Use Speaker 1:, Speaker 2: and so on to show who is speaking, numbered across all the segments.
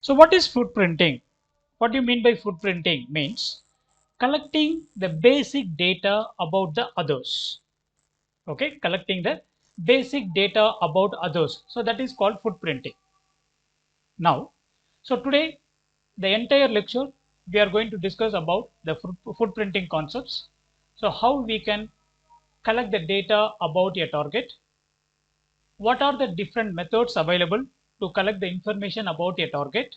Speaker 1: So what is footprinting? What do you mean by footprinting? Means collecting the basic data about the others. Okay, collecting the basic data about others. So that is called footprinting. Now, so today the entire lecture we are going to discuss about the footprinting concepts. So how we can collect the data about a target. What are the different methods available to collect the information about a target?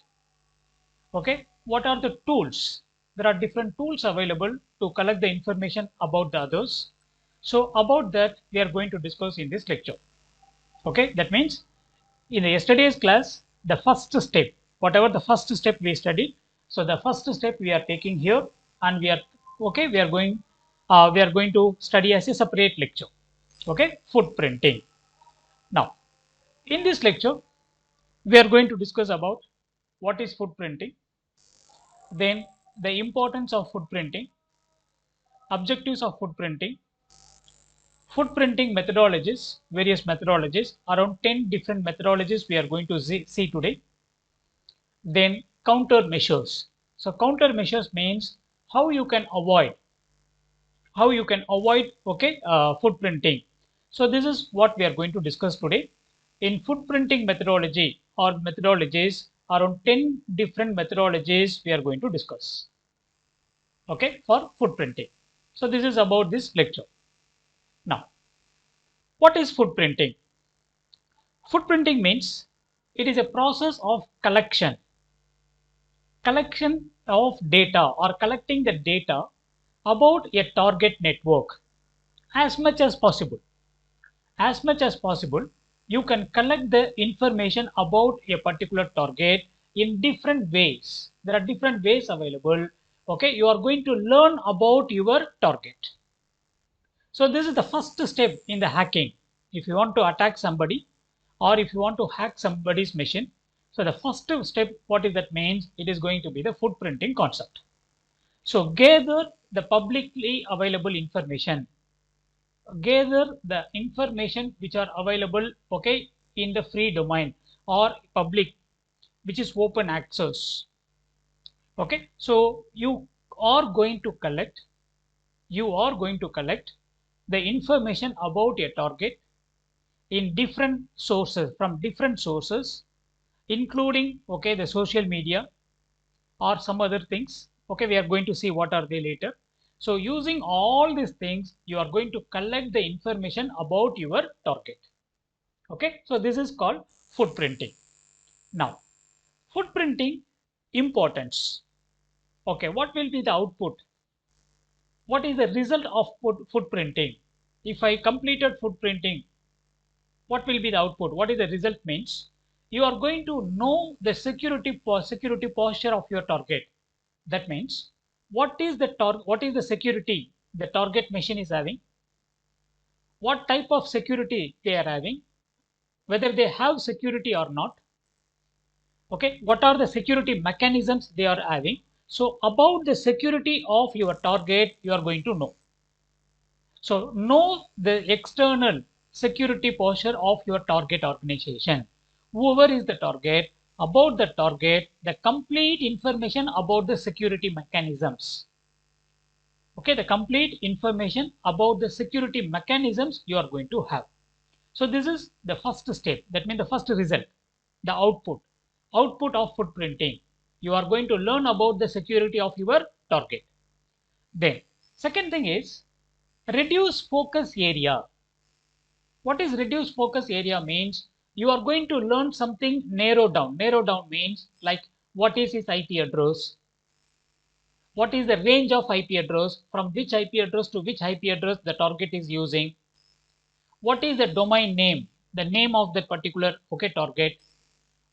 Speaker 1: Okay, what are the tools? There are different tools available to collect the information about the others. So about that we are going to discuss in this lecture. Okay, that means in the yesterday's class, the first step, whatever the first step we studied, so the first step we are taking here, and we are okay, we are going to study as a separate lecture. Okay, footprinting. Now in this lecture we are going to discuss about what is footprinting, then the importance of footprinting, objectives of footprinting, footprinting methodologies, various methodologies, around 10 different methodologies we are going to see today. Then countermeasures. So countermeasures means how you can avoid, okay, footprinting. So this is what we are going to discuss today. In footprinting methodology or methodologies, around 10 different methodologies we are going to discuss. Okay, for footprinting. So this is about this lecture. Now, what is footprinting? Footprinting means it is a process of collection of data or collecting the data about a target network as much as possible. As much as possible, you can collect the information about a particular target in different ways. There are different ways available. Okay, you are going to learn about your target. So this is the first step in the hacking. If you want to attack somebody or if you want to hack somebody's machine, so the first step, what is that means? It is going to be the footprinting concept. So gather the publicly available information. Gather the information which are available, okay, in the free domain or public, which is open access. Okay, so are going to collect, you are going to collect the information about a target in different sources, from different sources, including okay the social media or some other things. Okay, we are going to see what are they later. So using all these things, you are going to collect the information about your target. Okay, so this is called footprinting. Now footprinting importance. Okay, what will be the output? What is the result of footprinting? If I completed footprinting, what will be the output? What is the result means? You are going to know the security posture of your target. That means what is the security the target machine is having, what type of security they are having, whether they have security or not. Okay, what are the security mechanisms they are having. So about the security of your target you are going to know. So know the external security posture of your target organization. Whoever is the target, about the target, the complete information about the security mechanisms. Okay, the complete information about the security mechanisms you are going to have. So this is the first step. That means the first result, the output of footprinting. You are going to learn about the security of your target. Then second thing is reduce focus area. What is reduce focus area means? You are going to learn something narrow down. Narrow down means like what is his IP address? What is the range of IP address? From which IP address to which IP address the target is using? What is the domain name? The name of that particular okay target.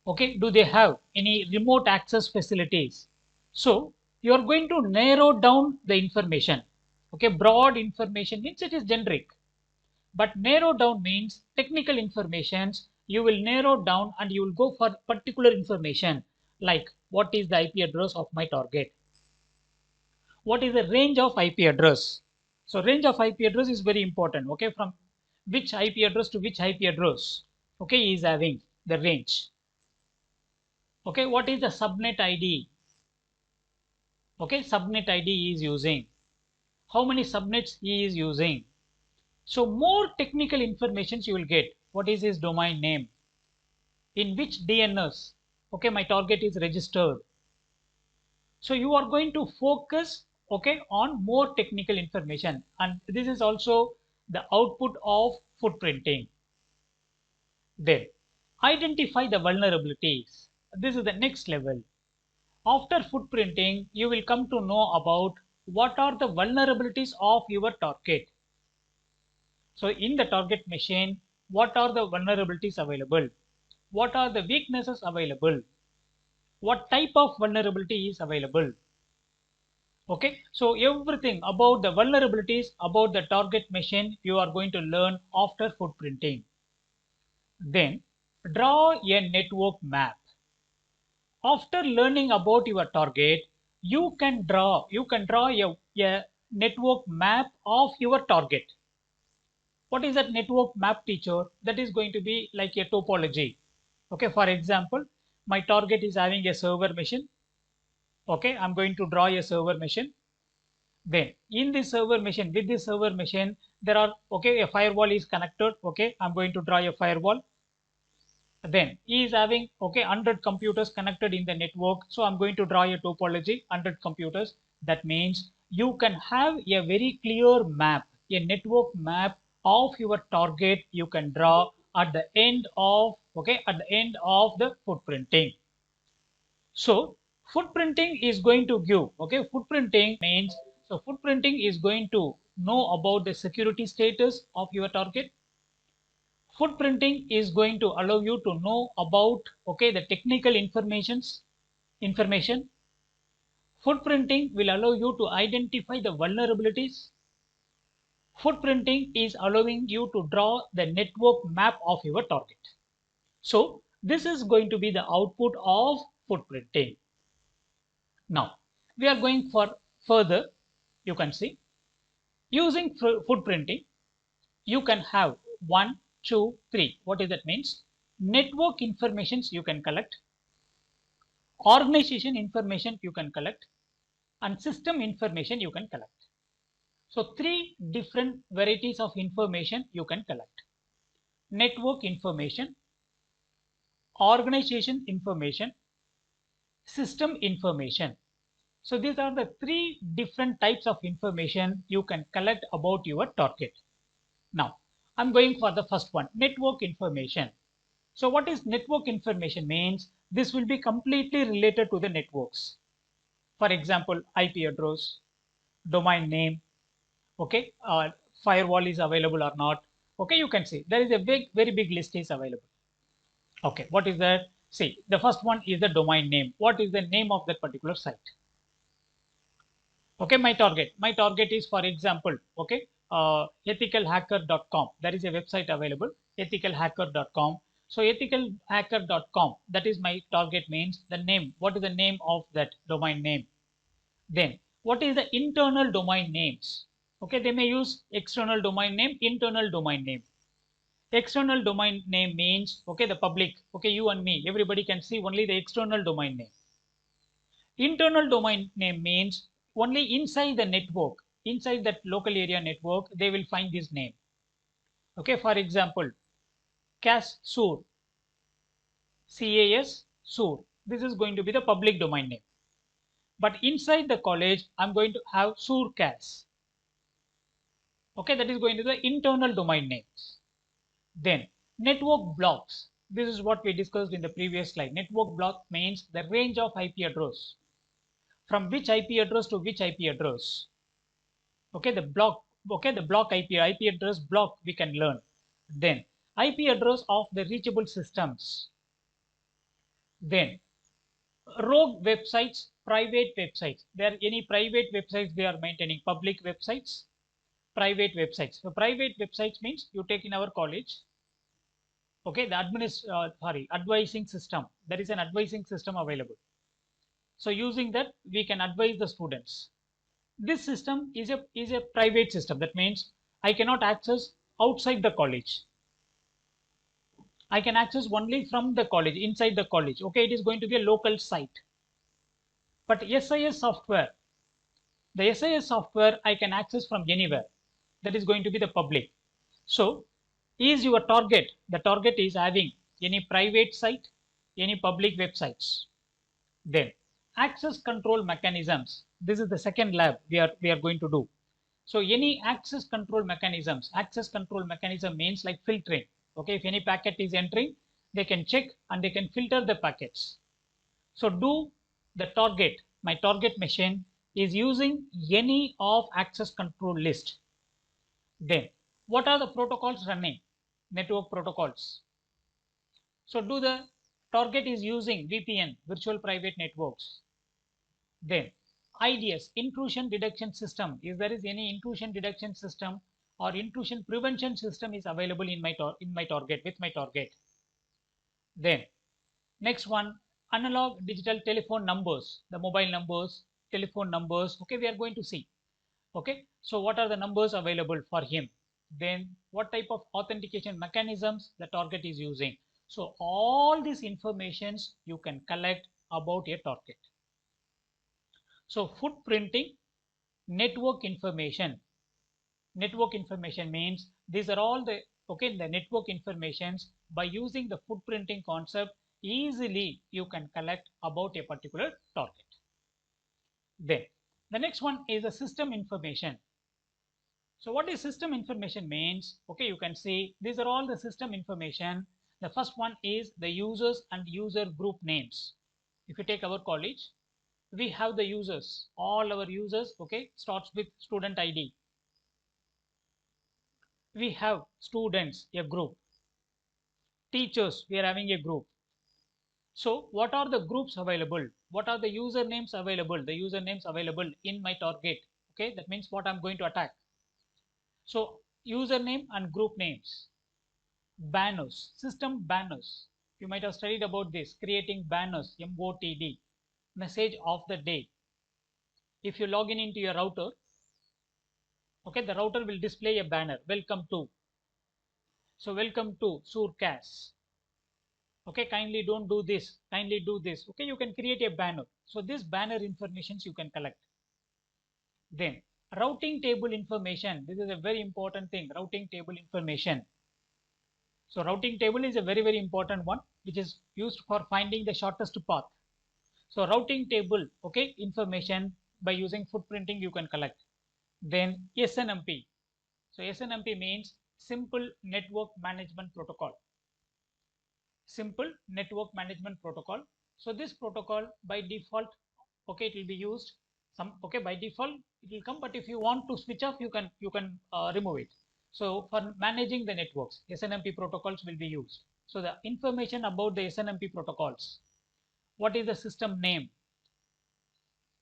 Speaker 1: Okay, do they have any remote access facilities? So you are going to narrow down the information. Okay, broad information means it is generic. But narrow down means technical informations. You will narrow down and you will go for particular information like what is the IP address of my target? What is the range of IP address? So range of IP address is very important. Okay, from which IP address to which IP address? Okay, is having the range. Okay, what is the subnet ID? Okay, subnet ID he is using. How many subnets he is using? So more technical information you will get. What is his domain name? In which DNS? Okay, my target is registered. So you are going to focus, okay, on more technical information, and this is also the output of footprinting. Then identify the vulnerabilities. This is the next level. After footprinting, you will come to know about what are the vulnerabilities of your target. So in the target machine, what are the vulnerabilities available? What are the weaknesses available? What type of vulnerability is available? Okay, so everything about the vulnerabilities about the target machine you are going to learn after footprinting. Then draw a network map. After learning about your target, you can draw a network map of your target. What is that network map, teacher? That is going to be like a topology. Okay, for example, my target is having a server machine. Okay, I'm going to draw a server machine. Then in this server machine, with this server machine, there are, okay, a firewall is connected. Okay, I'm going to draw a firewall. Then he is having, okay, 100 computers connected in the network. So I'm going to draw a topology, 100 computers. That means you can have a very clear map, a network map of your target you can draw at the end of, okay, at the end of the footprinting. So footprinting is going to give, okay, footprinting means, so footprinting is going to know about the security status of your target. Footprinting is going to allow you to know about, okay, the technical information. Footprinting will allow you to identify the vulnerabilities. Footprinting is allowing you to draw the network map of your target. So this is going to be the output of footprinting. Now we are going for further. You can see using footprinting you can have one, two, three. What is that means? Network informations you can collect, organization information you can collect, and system information you can collect. So three different varieties of information you can collect: network information, organization information, system information. So these are the three different types of information you can collect about your target. Now I'm going for the first one, network information. So what is network information means? This will be completely related to the networks. For example, IP address, domain name, okay, firewall is available or not. Okay, you can see there is a very big list is available. Okay, what is that? See, the first one is the domain name. What is the name of that particular site? Okay, my target is, for example, okay, ethicalhacker.com. There is a website available, ethicalhacker.com. So ethicalhacker.com, that is my target, means the name. What is the name of that domain name? Then what is the internal domain names? Okay, they may use external domain name, internal domain name. External domain name means, okay, the public, okay, you and me, everybody can see only the external domain name. Internal domain name means only inside the network, inside that local area network, they will find this name. Okay, for example, CAS Sur, CAS Sur. This is going to be the public domain name. But inside the college, I'm going to have Sur CAS. Okay, that is going to be the internal domain names. Then network blocks. This is what we discussed in the previous slide. Network block means the range of IP address. From which IP address to which IP address. Okay, the block, okay, the block IP address block we can learn. Then IP address of the reachable systems. Then rogue websites, private websites. There are any private websites they are maintaining, public websites, private websites. So private websites means you take in our college. Okay, the advising system. There is an advising system available. So using that we can advise the students. This system is a private system. That means I cannot access outside the college. I can access only from the college, inside the college. Okay, it is going to be a local site. But SIS software, the SIS software I can access from anywhere. That is going to be the public. So, is your target, the target is having any private site, any public websites. Then, access control mechanisms. This is the second lab we are going to do. So, any access control mechanisms, access control mechanism means like filtering. Okay, if any packet is entering, they can check and they can filter the packets. So do the target, my target machine is using any of access control list. Then what are the protocols running? Network protocols. So do the target is using VPN, virtual private networks. Then IDS, intrusion detection system. If there is any intrusion detection system or intrusion prevention system is available in my target with my target. Then next one, analog digital telephone numbers, the mobile numbers, telephone numbers. Okay, we are going to see. Okay, so what are the numbers available for him? Then what type of authentication mechanisms the target is using. So all these informations you can collect about a target. So footprinting, network information. Network information means these are all the the network informations. By using the footprinting concept, easily you can collect about a particular target. Then the next one is the system information. So what is system information means? Okay, you can see these are all the system information. The first one is the users and user group names. If you take our college, we have the users, all our users. Okay, starts with student ID. We have students, a group. Teachers, we are having a group. So what are the groups available? What are the usernames available? The usernames available in my target. Okay, that means what I'm going to attack. So username and group names. Banners, system banners. You might have studied about this, creating banners, MOTD, message of the day. If you log in into your router, okay, the router will display a banner, welcome to. So welcome to Surcas. Okay, kindly don't do this, kindly do this. Okay, you can create a banner. So this banner informations you can collect. Then routing table information. This is a very important thing, routing table information. So routing table is a very important one, which is used for finding the shortest path. So routing table, okay, information by using footprinting you can collect. Then SNMP. So SNMP means simple network management protocol. Simple network management protocol. So this protocol by default, okay, it will be used. Okay, by default it will come, but if you want to switch off, you can remove it. So for managing the networks, SNMP protocols will be used. So the information about the SNMP protocols. What is the system name?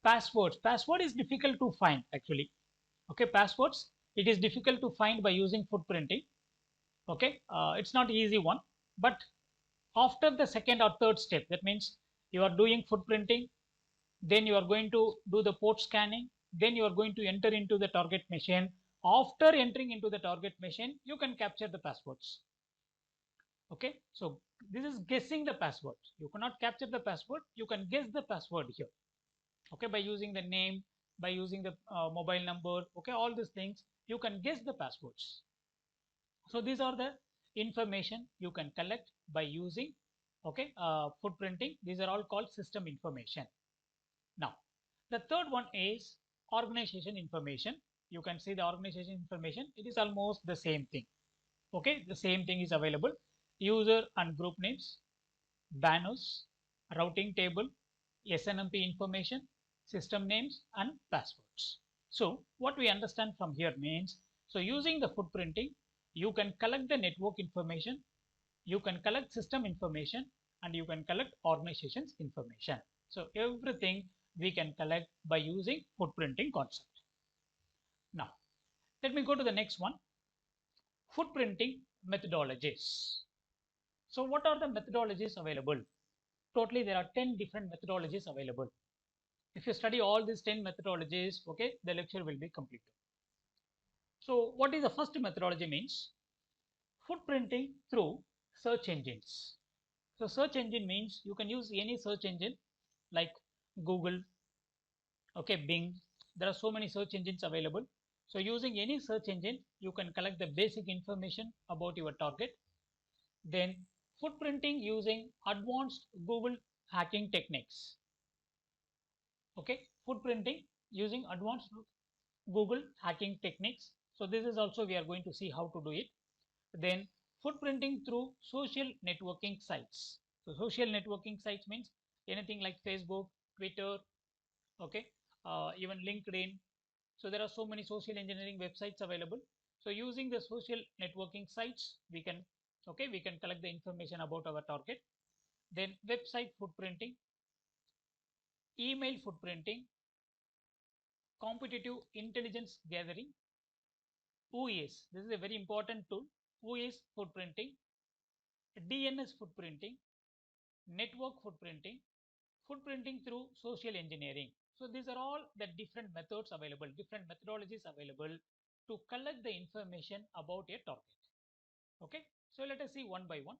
Speaker 1: Password is difficult to find actually. Okay, passwords, it is difficult to find by using footprinting. Okay, it's not easy one, but after the second or third step, that means you are doing footprinting, then you are going to do the port scanning, then you are going to enter into the target machine. After entering into the target machine, you can capture the passwords. Okay, so this is guessing the password. You cannot capture the password, you can guess the password here. Okay, by using the name, by using the mobile number, okay, all these things you can guess the passwords. So these are the information you can collect by using, okay, footprinting. These are all called system information. Now the third one is organization information. You can see the organization information, it is almost the same thing. Okay, the same thing is available. User and group names, banners, routing table, SNMP information, system names and passwords. So what we understand from here means, so using the footprinting, you can collect the network information, you can collect system information, and you can collect organizations information. So everything we can collect by using footprinting concept. Now let me go to the next one, footprinting methodologies. So what are the methodologies available? Totally there are 10 different methodologies available. If you study all these 10 methodologies, okay, the lecture will be completed. So what is the first methodology means? Footprinting through search engines. So search engine means you can use any search engine like Google, okay, Bing. There are so many search engines available. So using any search engine, you can collect the basic information about your target. Then footprinting using advanced Google hacking techniques. Okay, footprinting using advanced Google hacking techniques. So this is also we are going to see how to do it. Then footprinting through social networking sites. So social networking sites means anything like Facebook, Twitter, okay, even LinkedIn. So there are so many social engineering websites available. So using the social networking sites, we can, okay, we can collect the information about our target. Then website footprinting, email footprinting, competitive intelligence gathering, OES. This is a very important tool. OES footprinting, DNS footprinting, network footprinting, footprinting through social engineering. So these are all the different methods available, different methodologies available to collect the information about a target. Okay, so let us see one by one.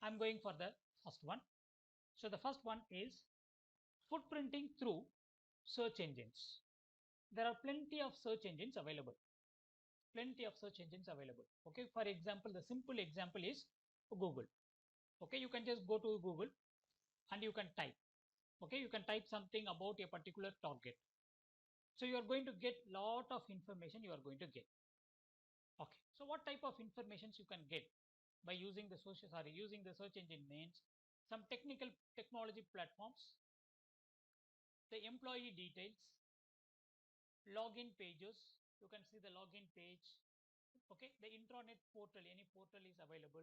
Speaker 1: I'm going for the first one. So the first one is footprinting through search engines. There are plenty of search engines available. Plenty of search engines available. Okay, for example, the simple example is Google. Okay, you can just go to Google and you can type. Okay, you can type something about a particular target. So you are going to get lot of information you are going to get. Okay, so what type of informations you can get by using the using the search engine means some technology platforms, the employee details, login pages. You can see the login page. Okay, the intranet portal, any portal is available.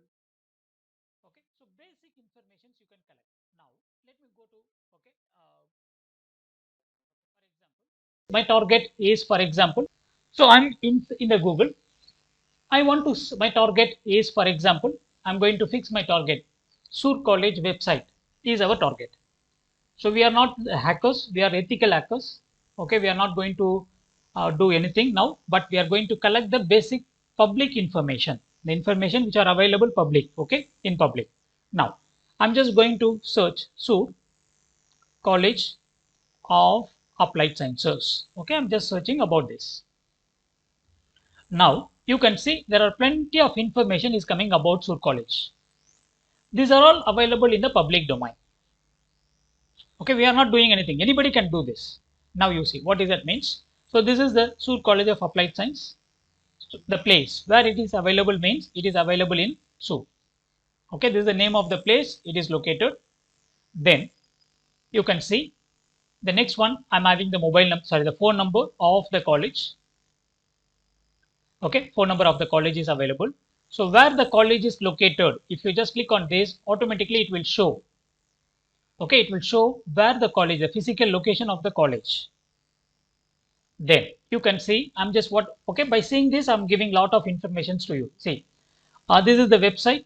Speaker 1: Okay, so basic informations you can collect. Now let me go to, okay, for example, my target is, for example, so I'm in the Google. I want to, my target is, for example, I'm going to fix my target. Sur College website is our target. So we are not hackers, we are ethical hackers. Okay, we are not going to do anything now, but we are going to collect the basic public information, the information which are available public, okay, in public. Now, I'm just going to search Sur College of Applied Sciences. Okay, I'm just searching about this. Now, you can see there are plenty of information is coming about Sur College. These are all available in the public domain. Okay, we are not doing anything. Anybody can do this. Now you see what is that means. So this is the Sur College of Applied Science. So the place where it is available means it is available in Sur. Okay, this is the name of the place it is located. Then you can see the next one. I'm having the mobile number, sorry, the phone number of the college. Okay, phone number of the college is available. So where the college is located, if you just click on this, automatically it will show. Okay, it will show where the college, the physical location of the college. Then you can see, I'm just what, okay, by seeing this, I'm giving lot of informations to you. See, this is the website.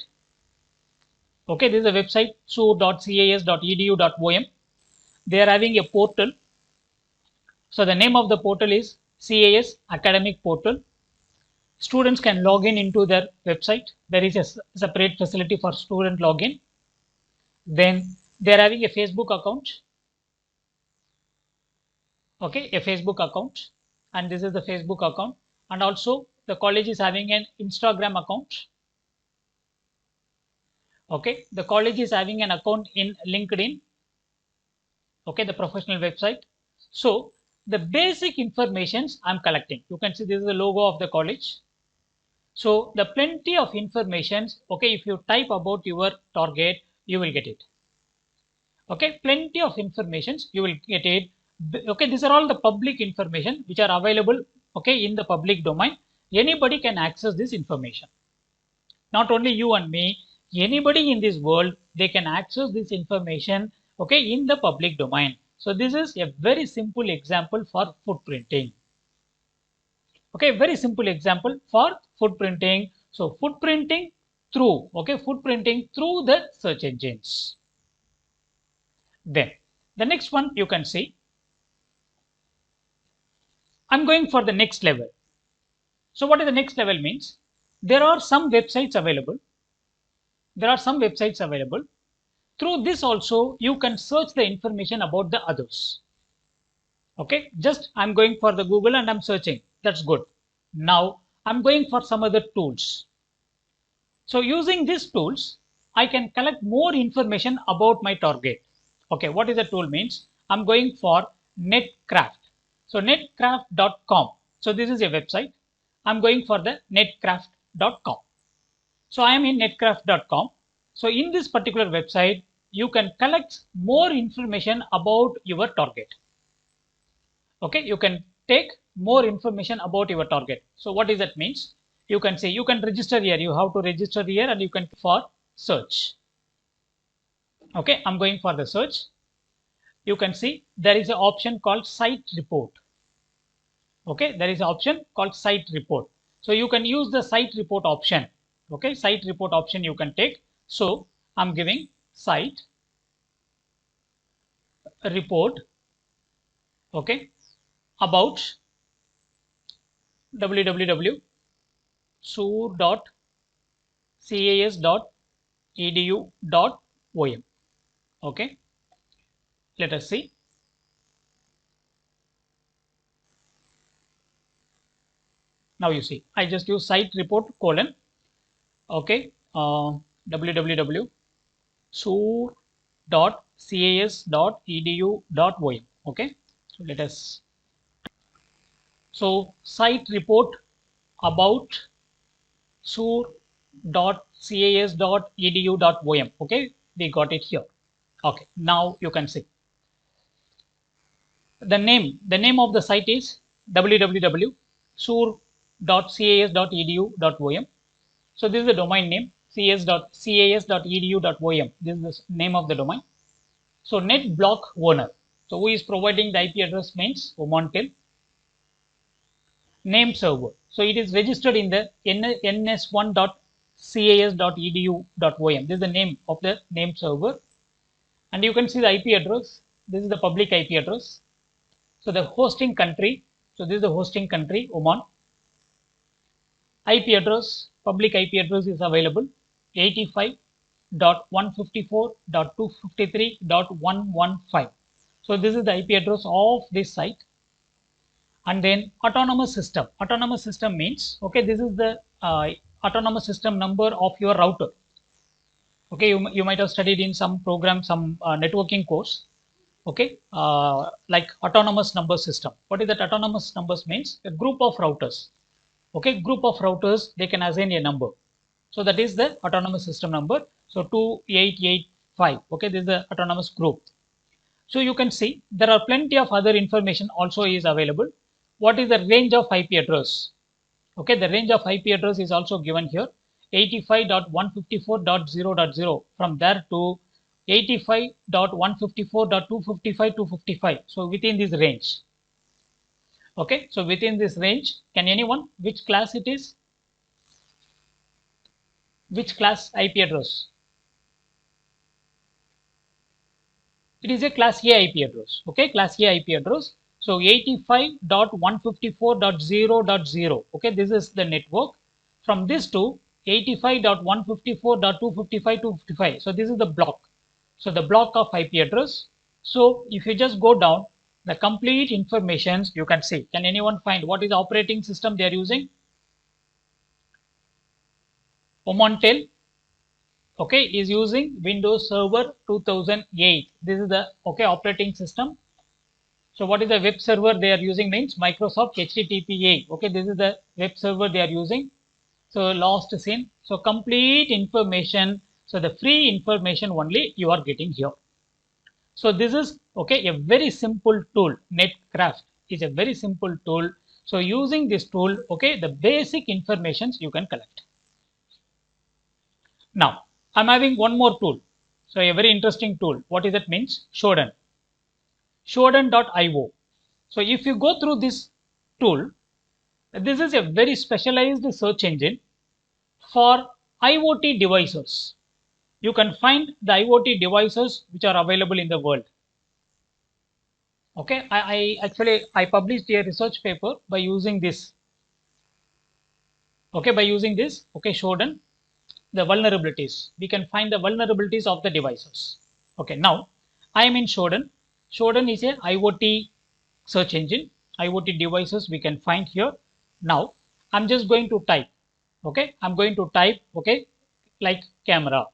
Speaker 1: Okay, this is a website, sur.cas.edu.om. They are having a portal. So the name of the portal is CAS Academic Portal. Students can log in into their website. There is a separate facility for student login. Then they are having a Facebook account. Okay, a Facebook account, and this is the Facebook account, and also the college is having an Instagram account. Okay, the college is having an account in LinkedIn. Okay, the professional website. So the basic informations I'm collecting, you can see this is the logo of the college. So the plenty of informations. Okay, if you type about your target, you will get it. Okay, plenty of informations you will get it. Okay, these are all the public information which are available, okay, in the public domain. Anybody can access this information, not only you and me, anybody in this world, they can access this information, okay, in the public domain. So this is a very simple example for footprinting. Okay, very simple example for footprinting. So footprinting through, okay, footprinting through the search engines. Then the next one you can see, I'm going for the next level. So what is the next level means? There are some websites available. There are some websites available. Through this also you can search the information about the others. Okay, just I'm going for the Google and I'm searching. That's good. Now I'm going for some other tools. So using these tools, I can collect more information about my target. Okay, what is the tool means? I'm going for Netcraft. So netcraft.com. So this is a website. I'm going for the netcraft.com. So I am in netcraft.com. So in this particular website, you can collect more information about your target. Okay, you can take more information about your target. So what does that means? You can say you can register here, you have to register here, and you can for search. Okay, I'm going for the search. You can see there is an option called site report. Okay, there is an option called site report. So you can use the site report option. Okay, site report option you can take. So I'm giving site report, okay, about www.sur.cas.edu.om. Okay, let us see. Now you see, I just use site report colon, okay, www.sur.cas.edu.om. Okay, so let us. So site report about sur.cas.edu.om. Okay, we got it here. Okay, now you can see the name of the site is www.sur.cas.edu.om. So this is the domain name, cas.edu.om. This is the name of the domain. So net block owner. So who is providing the IP address means Omantel. Name server. So it is registered in the ns1.cas.edu.om. This is the name of the name server. And you can see the IP address. This is the public IP address. So the hosting country. So this is the hosting country, Oman. IP address, public IP address is available 85.154.253.115. So this is the IP address of this site. And then autonomous system. Autonomous system means, okay, this is the autonomous system number of your router. Okay, you might have studied in some program, some networking course. Okay, like autonomous number system. What is that autonomous numbers means? A group of routers. Okay, group of routers, they can assign a number. So that is the autonomous system number. So 2885. Okay, this is the autonomous group. So you can see there are plenty of other information also is available. What is the range of IP address? Okay, the range of IP address is also given here 85.154.0.0 from there to 85.154.255.255. So within this range. Okay, so within this range, can anyone, which class it is? Which class IP address? It is a class A IP address. Okay, class A IP address. So 85.154.0.0. Okay, this is the network. From this to 85.154.255.255. So this is the block. So the block of IP address. So if you just go down, the complete information you can see. Can anyone find what is the operating system they are using? Omantel, okay, is using Windows Server 2008. This is the okay operating system. So what is the web server they are using means Microsoft HTTPA. Okay, this is the web server they are using. So last seen. So complete information. So the free information only you are getting here. So this is okay a very simple tool. Netcraft is a very simple tool. So using this tool, okay, the basic informations you can collect. Now I'm having one more tool. So a very interesting tool. What is that means? Shodan. Shodan.io. So if you go through this tool, this is a very specialized search engine for IoT devices. You can find the IoT devices which are available in the world. Okay, I actually I published a research paper by using this. Okay, by using this, okay, Shodan. the vulnerabilities. We can find the vulnerabilities of the devices. Okay, now I am in Shodan. Shodan is a IoT search engine. IoT devices we can find here. Now I'm just going to type. Okay, I'm going to type. Okay, like camera.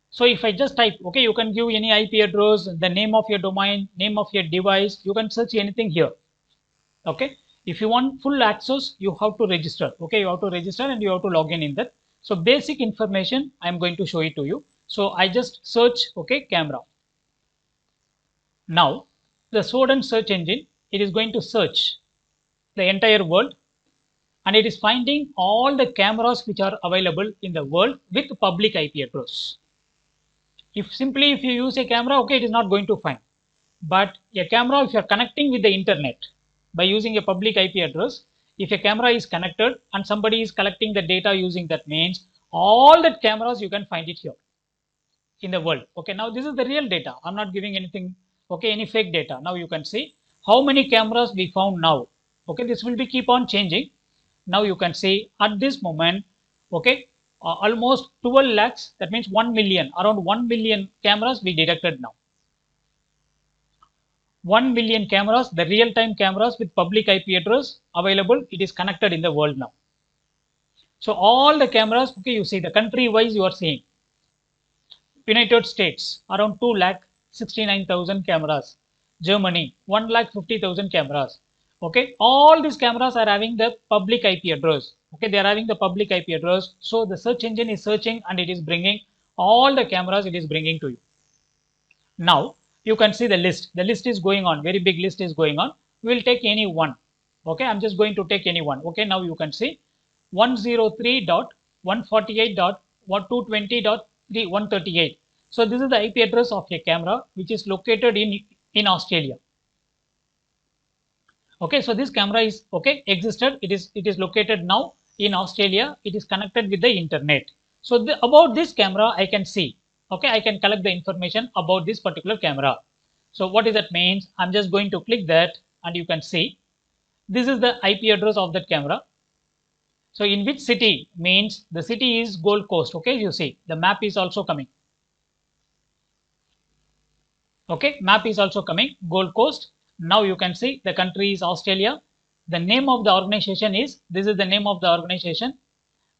Speaker 1: So if I just type, okay, you can give any IP address, the name of your domain, name of your device. You can search anything here. Okay, if you want full access, you have to register. Okay, you have to register and you have to log in that. So basic information I'm going to show it to you. So I just search, okay, camera. Now the Shodan search engine, it is going to search the entire world, and it is finding all the cameras which are available in the world with public IP address. If you use a camera, okay, it is not going to find. But a camera, if you are connecting with the internet by using a public IP address, if a camera is connected and somebody is collecting the data using that means, all that cameras you can find it here in the world. Okay, now this is the real data. I'm not giving anything, okay, any fake data. Now you can see how many cameras we found now. Okay, this will be keep on changing. Now you can see at this moment, okay, almost 12 lakhs, that means 1 million, around 1 million cameras we detected now. 1 million cameras, the real-time cameras with public IP address available, it is connected in the world now. So all the cameras, okay, you see the country wise you are seeing. United States, around 2 lakh 69,000 cameras. Germany, 1 lakh 50,000 cameras. Okay, all these cameras are having the public IP address. Okay, they are having the public IP address. So the search engine is searching and it is bringing all the cameras, it is bringing to you. Now you can see the list. The list is going on, very big list is going on. We will take any one. Okay, I'm just going to take any one. Okay, now you can see 103.148.220.138. So this is the IP address of a camera which is located in Australia. Okay, so this camera is okay existed. It is located now in Australia. It is connected with the internet. So about this camera, I can see. Okay, I can collect the information about this particular camera. So what does that means? I'm just going to click that, and you can see this is the IP address of that camera. So in which city means the city is Gold Coast. Okay, you see the map is also coming. Okay, map is also coming, Gold Coast. Now you can see the country is Australia. The name of the organization is, this is the name of the organization.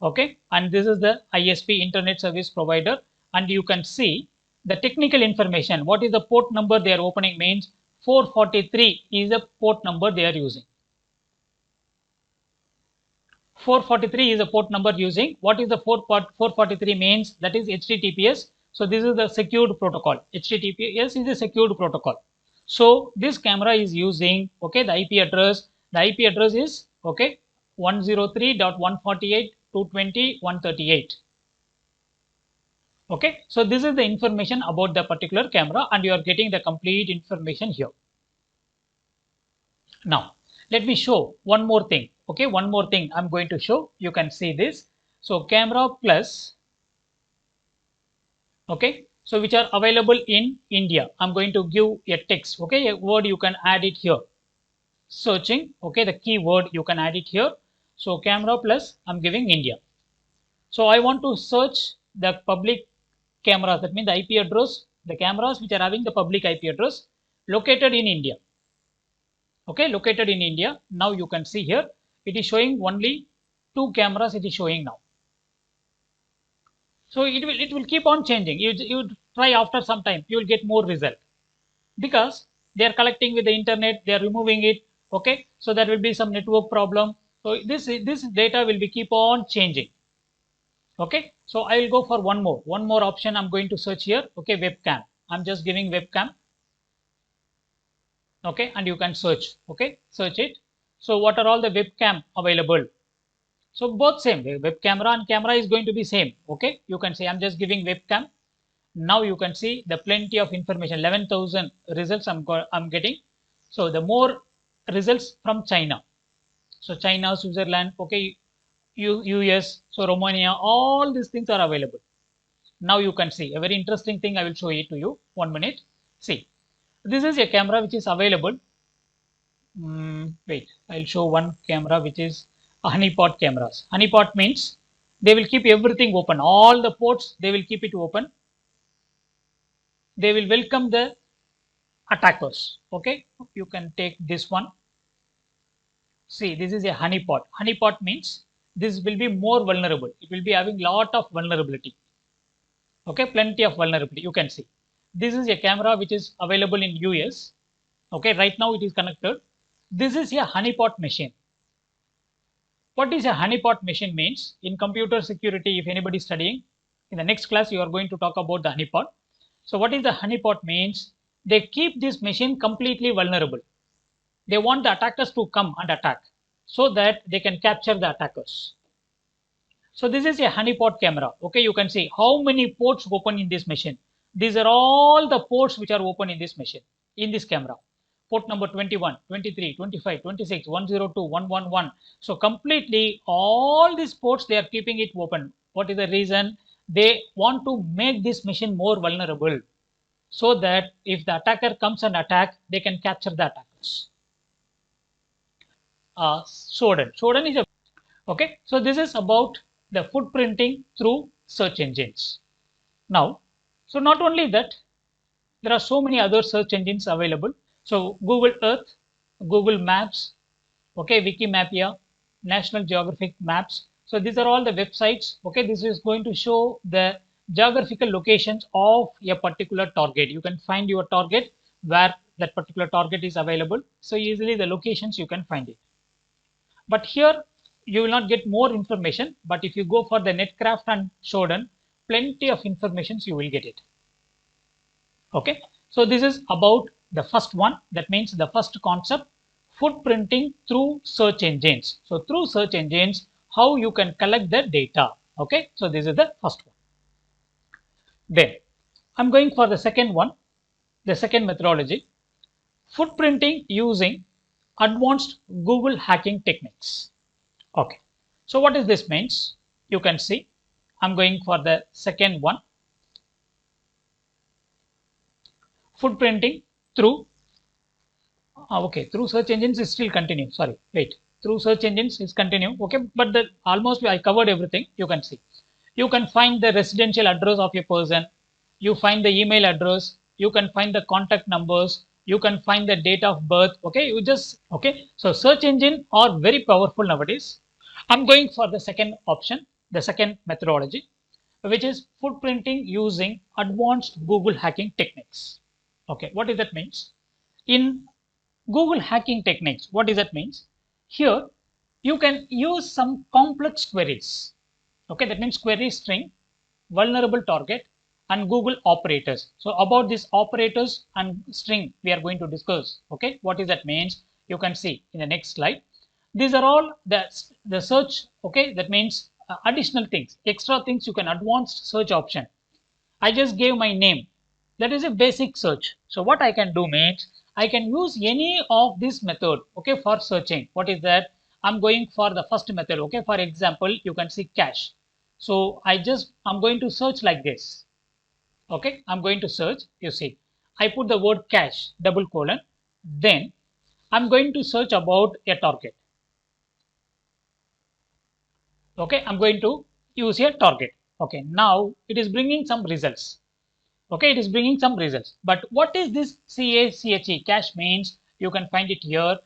Speaker 1: Okay, and this is the ISP, Internet Service Provider. And you can see the technical information. What is the port number they are opening means 443 is the port number they are using. 443 is a port number using. What is the 443 means? That is HTTPS. So this is the secured protocol. HTTPS is a secured protocol. So this camera is using, okay, the IP address. The IP address is, okay, 103.148.220.138. Okay, so this is the information about the particular camera, and you are getting the complete information here. Now let me show one more thing. Okay, one more thing I'm going to show. You can see this. So camera plus, okay, so which are available in India. I'm going to give a text, okay, a word, you can add it here. Searching, okay, the keyword you can add it here. So camera plus, I'm giving India. So I want to search the public cameras, that means the IP address, the cameras which are having the public IP address located in India. Okay, located in India. Now you can see here it is showing only 2 cameras, it is showing now. So it will keep on changing. You try after some time, you will get more result, because they are collecting with the internet, they are removing it. Okay, so there will be some network problem. So this data will be keep on changing. Okay, so I will go for one more option. I'm going to search here. Okay, webcam. I'm just giving webcam. Okay, and you can search. Okay, search it. So what are all the webcam available? So both same, web camera and camera is going to be same. Okay, you can say I'm just giving webcam. Now you can see the plenty of information, 11,000 results I'm getting. So the more results from China. So China, Switzerland, okay, US, so Romania, all these things are available. Now you can see a very interesting thing. I will show it to you. 1 minute. See, this is a camera which is available. Wait, I'll show one camera which is honeypot cameras. Honeypot means They will keep everything open, all the ports, they will keep it open. They will welcome the attackers. Okay, you can take this one. See, this is a honeypot. Honeypot means this will be more vulnerable. It will be having lot of vulnerability. Okay, plenty of vulnerability. You can see. This is a camera which is available in US. Okay, right now it is connected. This is a honeypot machine. What is a honeypot machine means in computer security, if anybody is studying, in the next class you are going to talk about the honeypot. So what is the honeypot means? They keep this machine completely vulnerable. They want the attackers to come and attack so that they can capture the attackers. So this is a honeypot camera. Okay, you can see how many ports open in this machine. These are all the ports which are open in this machine, in this camera. Port number 21, 23, 25, 26, 102, 111. So completely all these ports, they are keeping it open. What is the reason? They want to make this machine more vulnerable so that if the attacker comes and attack, they can capture the attackers. Shodan. Shodan is a okay. So this is about the footprinting through search engines. Now, so not only that, there are so many other search engines available. So Google Earth, Google Maps, okay, Wikimapia, National Geographic Maps. So these are all the websites. Okay, this is going to show the geographical locations of a particular target. You can find your target where that particular target is available. So easily the locations you can find it. But here you will not get more information. But if you go for the Netcraft and Shodan, plenty of informations you will get it. Okay, so this is about the first one. That means the first concept, footprinting through search engines. So through search engines, how you can collect the data. Okay, so this is the first one. Then I'm going for the second one, the second methodology, footprinting using advanced Google hacking techniques. Okay, so what is this means? You can see I'm going for the second one, footprinting through okay, through search engines is still continue. Sorry, wait, through search engines is continue. Okay, but the almost I covered everything. You can see you can find the residential address of a person, you find the email address, you can find the contact numbers, you can find the date of birth. Okay, you just okay, so search engine are very powerful nowadays. I'm going for the second option, the second methodology, which is footprinting using advanced Google hacking techniques. Okay, what does that means? In Google hacking techniques, what does that means? Here you can use some complex queries. Okay, that means query string, vulnerable target, and Google operators. So about these operators and string we are going to discuss. Okay, what is that means? You can see in the next slide. These are all the search. Okay, that means additional things, extra things you can advanced search option. I just gave my name. That is a basic search. So what I can do means I can use any of this method, okay, for searching. What is that? I'm going for the first method. Okay, for example, you can see cache. So I'm going to search like this. Okay, I'm going to search. You see, I put the word cache double colon. Then I'm going to search about a target. Okay, I'm going to use a target. Okay, now it is bringing some results. Okay, it is bringing some results. But what is this CACHE? Cache means you can find it here.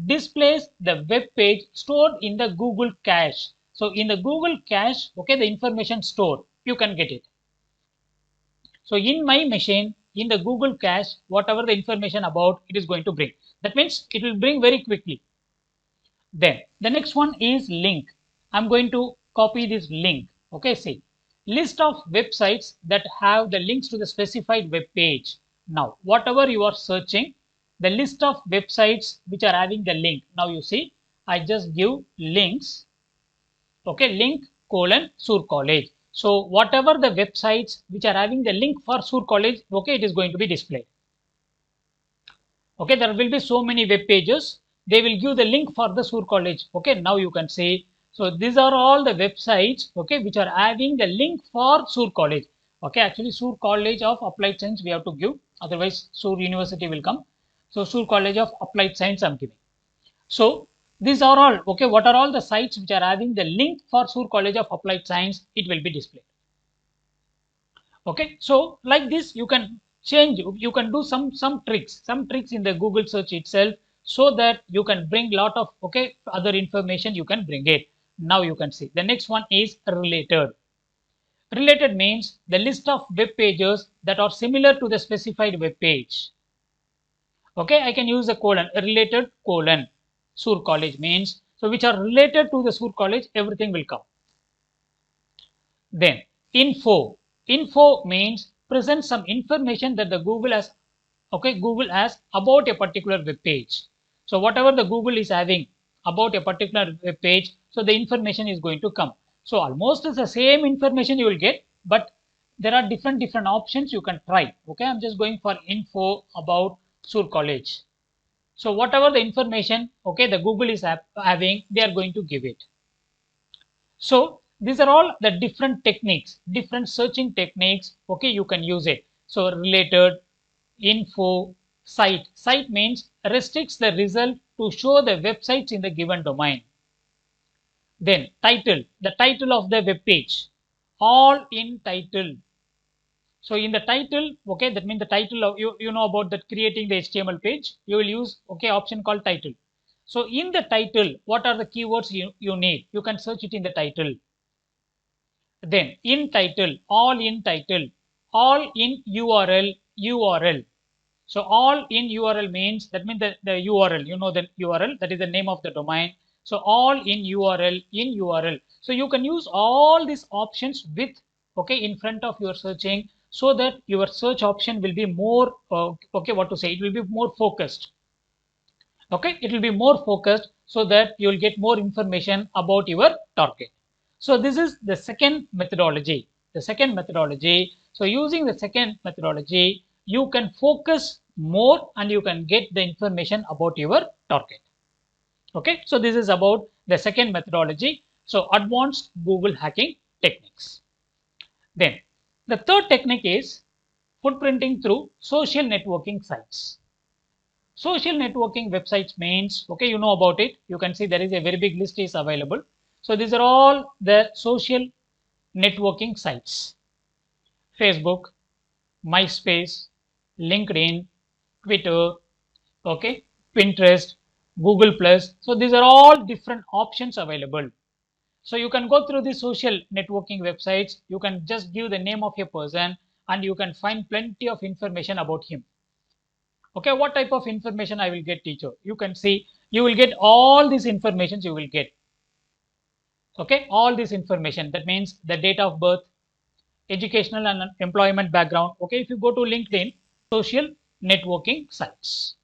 Speaker 1: Displays the web page stored in the Google cache. So in the Google cache, okay, the information stored, you can get it. So in my machine, in the Google cache, whatever the information about it is going to bring. That means it will bring very quickly. Then the next one is link. I'm going to copy this link. Okay, see, list of websites that have the links to the specified web page. Now, whatever you are searching, the list of websites which are having the link. Now you see, I just give links. Okay, link colon Sur College. So whatever the websites which are having the link for Sur College, okay, it is going to be displayed. Okay, there will be so many web pages. They will give the link for the Sur College. Okay, now you can see. So these are all the websites, okay, which are having the link for Sur College. Okay, actually Sur College of Applied Science we have to give. Otherwise Sur University will come. So Sur College of Applied Science I'm giving. So These are all, okay, what are all the sites which are having the link for Sur College of Applied Science, it will be displayed. Okay, so like this you can change, you can do some tricks in the Google search itself, so that you can bring lot of, okay, other information you can bring it. Now you can see the next one is related. Related means the list of web pages that are similar to the specified web page. Okay, I can use a colon, a related colon. Sur College means, so which are related to the Sur College, everything will come. Then info. Info means present some information that the Google has, okay, Google has about a particular web page. So whatever the Google is having about a particular web page, so the information is going to come. So almost it's the same information you will get, but there are different options you can try. Okay, I'm just going for info about Sur College. So whatever the information, okay, the Google is having, they are going to give it. So these are all the different techniques, different searching techniques, okay, you can use it. So related, info, site. Site means restricts the result to show the websites in the given domain. Then title, the title of the web page, all in title. So in the title, okay, that means the title of, you know about that creating the HTML page, you will use, okay, option called title. So in the title, what are the keywords you need? You can search it in the title. Then in title, all in URL. So all in URL means, that means the URL, you know, the URL, that is the name of the domain. So all in URL. So you can use all these options with, okay, in front of your searching, so that your search option will be more, okay, what to say, it will be more focused. Okay, it will be more focused, so that you will get more information about your target. So this is the second methodology. The second methodology. So using the second methodology, you can focus more and you can get the information about your target. Okay, so this is about the second methodology. So advanced Google hacking techniques. Then the third technique is footprinting through social networking sites. Social networking websites means, okay, you know about it. You can see there is a very big list is available. So these are all the social networking sites: Facebook, MySpace, LinkedIn, Twitter, okay, Pinterest, Google Plus. So these are all different options available. So you can go through the social networking websites. You can just give the name of a person and you can find plenty of information about him. Okay, what type of information I will get, teacher? You can see, you will get all these informations you will get. Okay, all this information, that means the date of birth, educational and employment background. Okay, if you go to LinkedIn, social networking sites.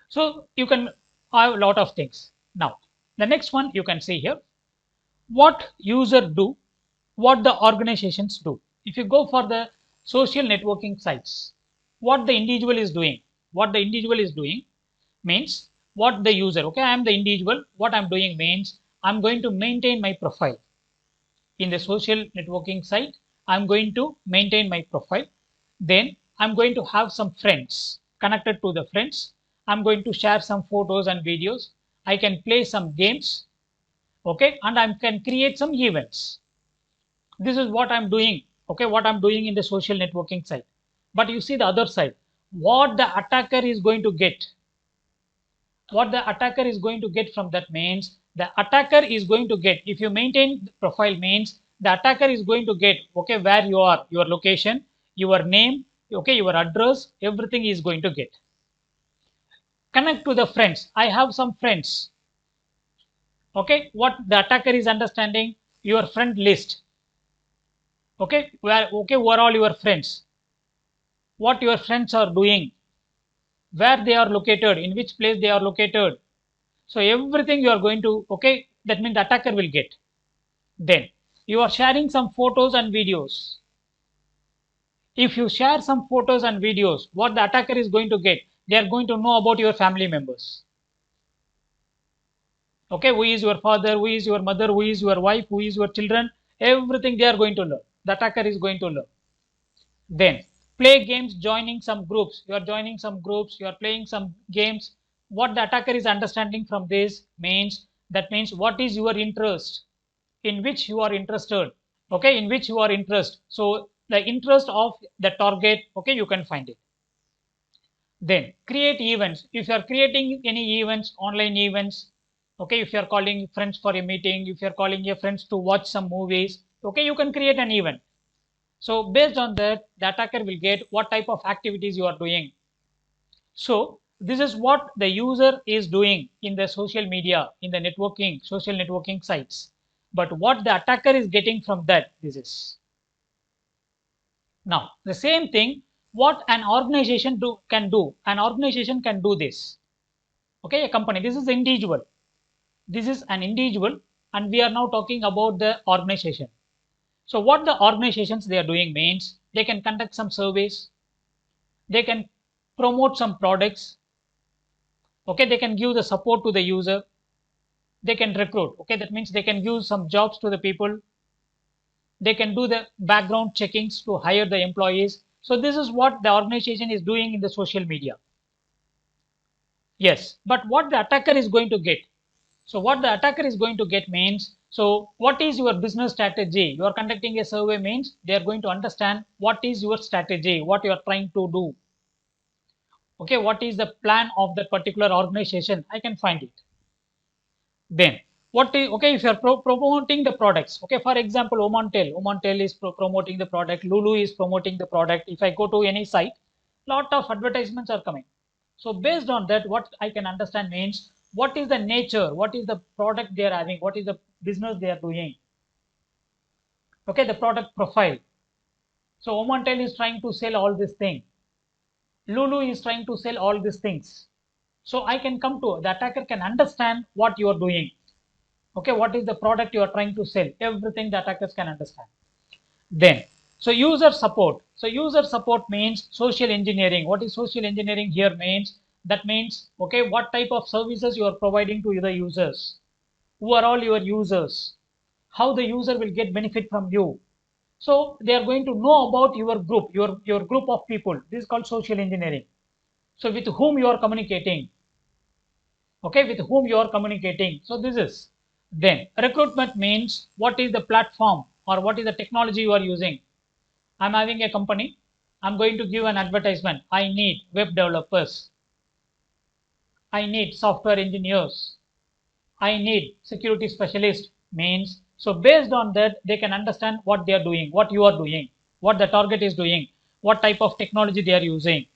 Speaker 1: So you can have a lot of things. Now, the next one you can see here, what user do, what the organizations do. If you go for the social networking sites, what the individual is doing, means what the user, okay, I am the individual, what I'm doing means I'm going to maintain my profile in the social networking site. I'm going to maintain my profile. Then I'm going to have some friends connected to the friends. I'm going to share some photos and videos. I can play some games, okay, and I can create some events. This is what I'm doing, okay, what I'm doing in the social networking site. But you see the other side, what the attacker is going to get. What the attacker is going to get from that means, the attacker is going to get, if you maintain the profile means, the attacker is going to get, okay, where you are, your location, your name, okay, your address, everything is going to get. Connect to the friends. I have some friends. Okay, what the attacker is understanding, your friend list. Okay, where, okay, who are all your friends, what your friends are doing, where they are located, in which place they are located. So everything you are going to, okay, that means the attacker will get. Then you are sharing some photos and videos. If you share some photos and videos, what the attacker is going to get, they are going to know about your family members. Okay, who is your father, who is your mother, who is your wife, who is your children, everything they are going to learn. The attacker is going to learn. Then play games, joining some groups. You are joining some groups, you are playing some games. what the attacker is understanding from this means, that means what is your interest, in which you are interested, okay, in which you are interested. So the interest of the target, okay, you can find it. Then create events. If you are creating any events, online events, okay, if you are calling friends for a meeting, if you are calling your friends to watch some movies, okay, you can create an event. So based on that, the attacker will get what type of activities you are doing. So this is what the user is doing in the social media, in the networking, social networking sites. But what the attacker is getting from that, this is. Now, the same thing, what an organization can do. An organization can do this. Okay, a company. This is individual. This is an individual, and we are now talking about the organization. So, what the organizations they are doing means they can conduct some surveys, they can promote some products. Okay, they can give the support to the user. They can recruit. Okay, that means they can give some jobs to the people. They can do the background checkings to hire the employees. So this is what the organization is doing in the social media. Yes, but what the attacker is going to get? So what the attacker is going to get means, so what is your business strategy? You are conducting a survey means they are going to understand what is your strategy, what you are trying to do. Okay, what is the plan of that particular organization? I can find it. Then what is, okay, if you are promoting the products, okay, for example, Omantel is promoting the product, Lulu is promoting the product. If I go to any site, lot of advertisements are coming. So based on that, what I can understand means what is the nature, what is the product they are having, what is the business they are doing. Okay, the product profile. So Omantel is trying to sell all this thing. Lulu is trying to sell all these things. So I can come to the attacker can understand what you are doing. Okay, what is the product you are trying to sell? Everything the attackers can understand. Then, so user support. So user support means social engineering. What is social engineering here means? That means, okay, what type of services you are providing to the users? Who are all your users? How the user will get benefit from you? So they are going to know about your group, your group of people. This is called social engineering. So with whom you are communicating? Okay, with whom you are communicating. So this is. Then recruitment means what is the platform or what is the technology you are using. I'm having a company, I'm going to give an advertisement. I need web developers, I need software engineers, I need security specialist. Means, so based on that they can understand what they are doing, what you are doing, what the target is doing, what type of technology they are using.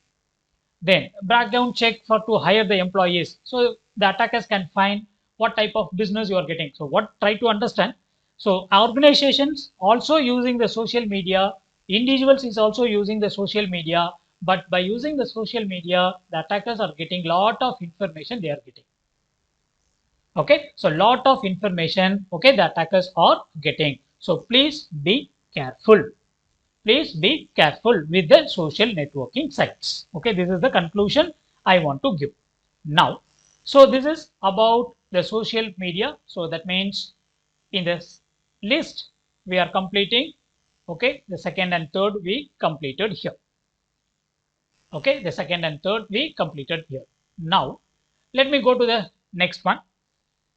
Speaker 1: Then background check for to hire the employees. So the attackers can find what type of business you are getting. So what try to understand. So organizations also using the social media, individuals is also using the social media, but by using the social media, the attackers are getting lot of information they are getting. Okay, so lot of information, okay, the attackers are getting. So please be careful. Please be careful with the social networking sites. Okay, this is the conclusion I want to give. Now, so this is about the social media. So that means in this list we are completing. Okay, the second and third we completed here. Okay, the second and third we completed here. Now, let me go to the next one.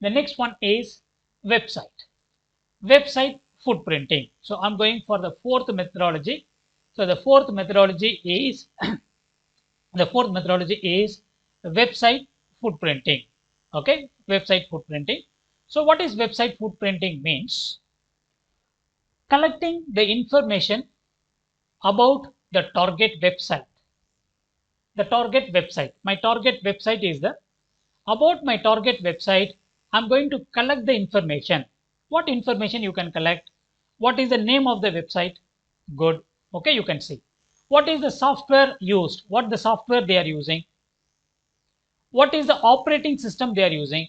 Speaker 1: The next one is website. Website footprinting. So I'm going for the fourth methodology. So the fourth methodology is website footprinting. Okay, website footprinting. So what is website footprinting means? Collecting the information about the target website. The target website. My target website is the about my target website. I'm going to collect the information. What information you can collect? What is the name of the website? Good. Okay, you can see. What is the software used? What the software they are using? What is the operating system they are using?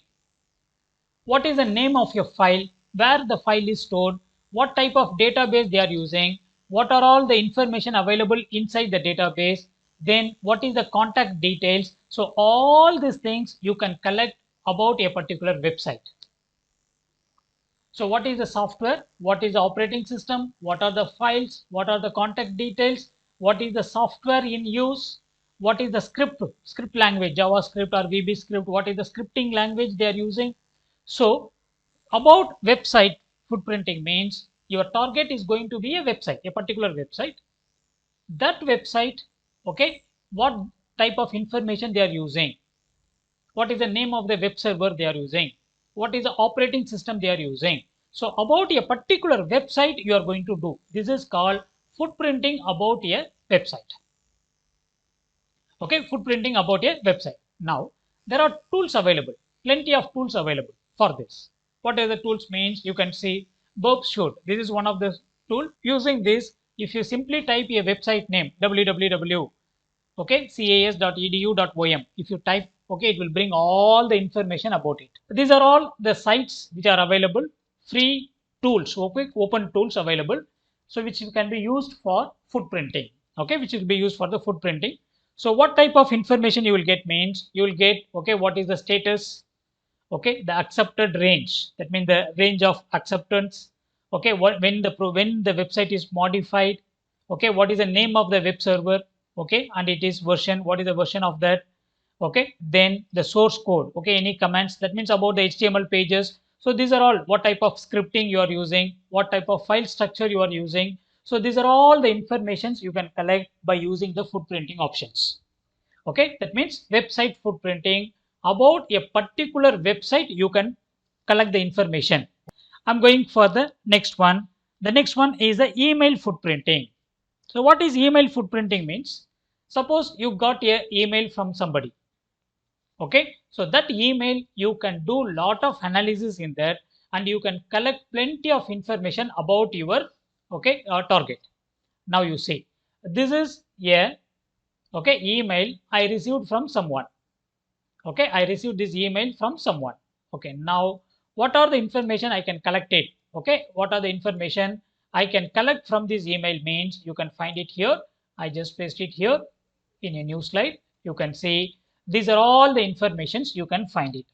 Speaker 1: What is the name of your file? Where the file is stored? What type of database they are using? What are all the information available inside the database? Then what is the contact details? So all these things you can collect about a particular website. So what is the software? What is the operating system? What are the files? What are the contact details? What is the software in use? what is the script language, JavaScript or VB script, what is the scripting language they are using. So about website footprinting means your target is going to be a website, a particular website. That website, okay, what type of information they are using, what is the name of the web server they are using, what is the operating system they are using. So about a particular website you are going to do. This is called footprinting about a website. Okay, footprinting about a website. Now there are tools available, plenty of tools available for this. What are the tools means? You can see Burpsuite. This is one of the tool. Using this, if you simply type a website name www, okay, cas.edu.om, if you type, okay, it will bring all the information about it. These are all the sites which are available, free tools, okay, open tools available, so which can be used for footprinting, okay, which will be used for the footprinting. So what type of information you will get means, you will get, okay, what is the status, okay, the accepted range, that means the range of acceptance, okay, when the website is modified, okay, what is the name of the web server, okay, and it is version, what is the version of that, okay, then the source code, okay, any commands, that means about the HTML pages. So these are all what type of scripting you are using, what type of file structure you are using. So these are all the informations you can collect by using the footprinting options. Okay, that means website footprinting, about a particular website you can collect the information. I'm going for the next one. The next one is the email footprinting. So what is email footprinting means? Suppose you got a email from somebody, okay, so that email you can do lot of analysis in that, and you can collect plenty of information about your, okay, target. Now you see, this is a, okay, email I received from someone, okay, I received this email from someone. Okay, now what are the information I can collect it, okay, what are the information I can collect from this email means, you can find it here. I just paste it here in a new slide. You can see these are all the informations you can find it.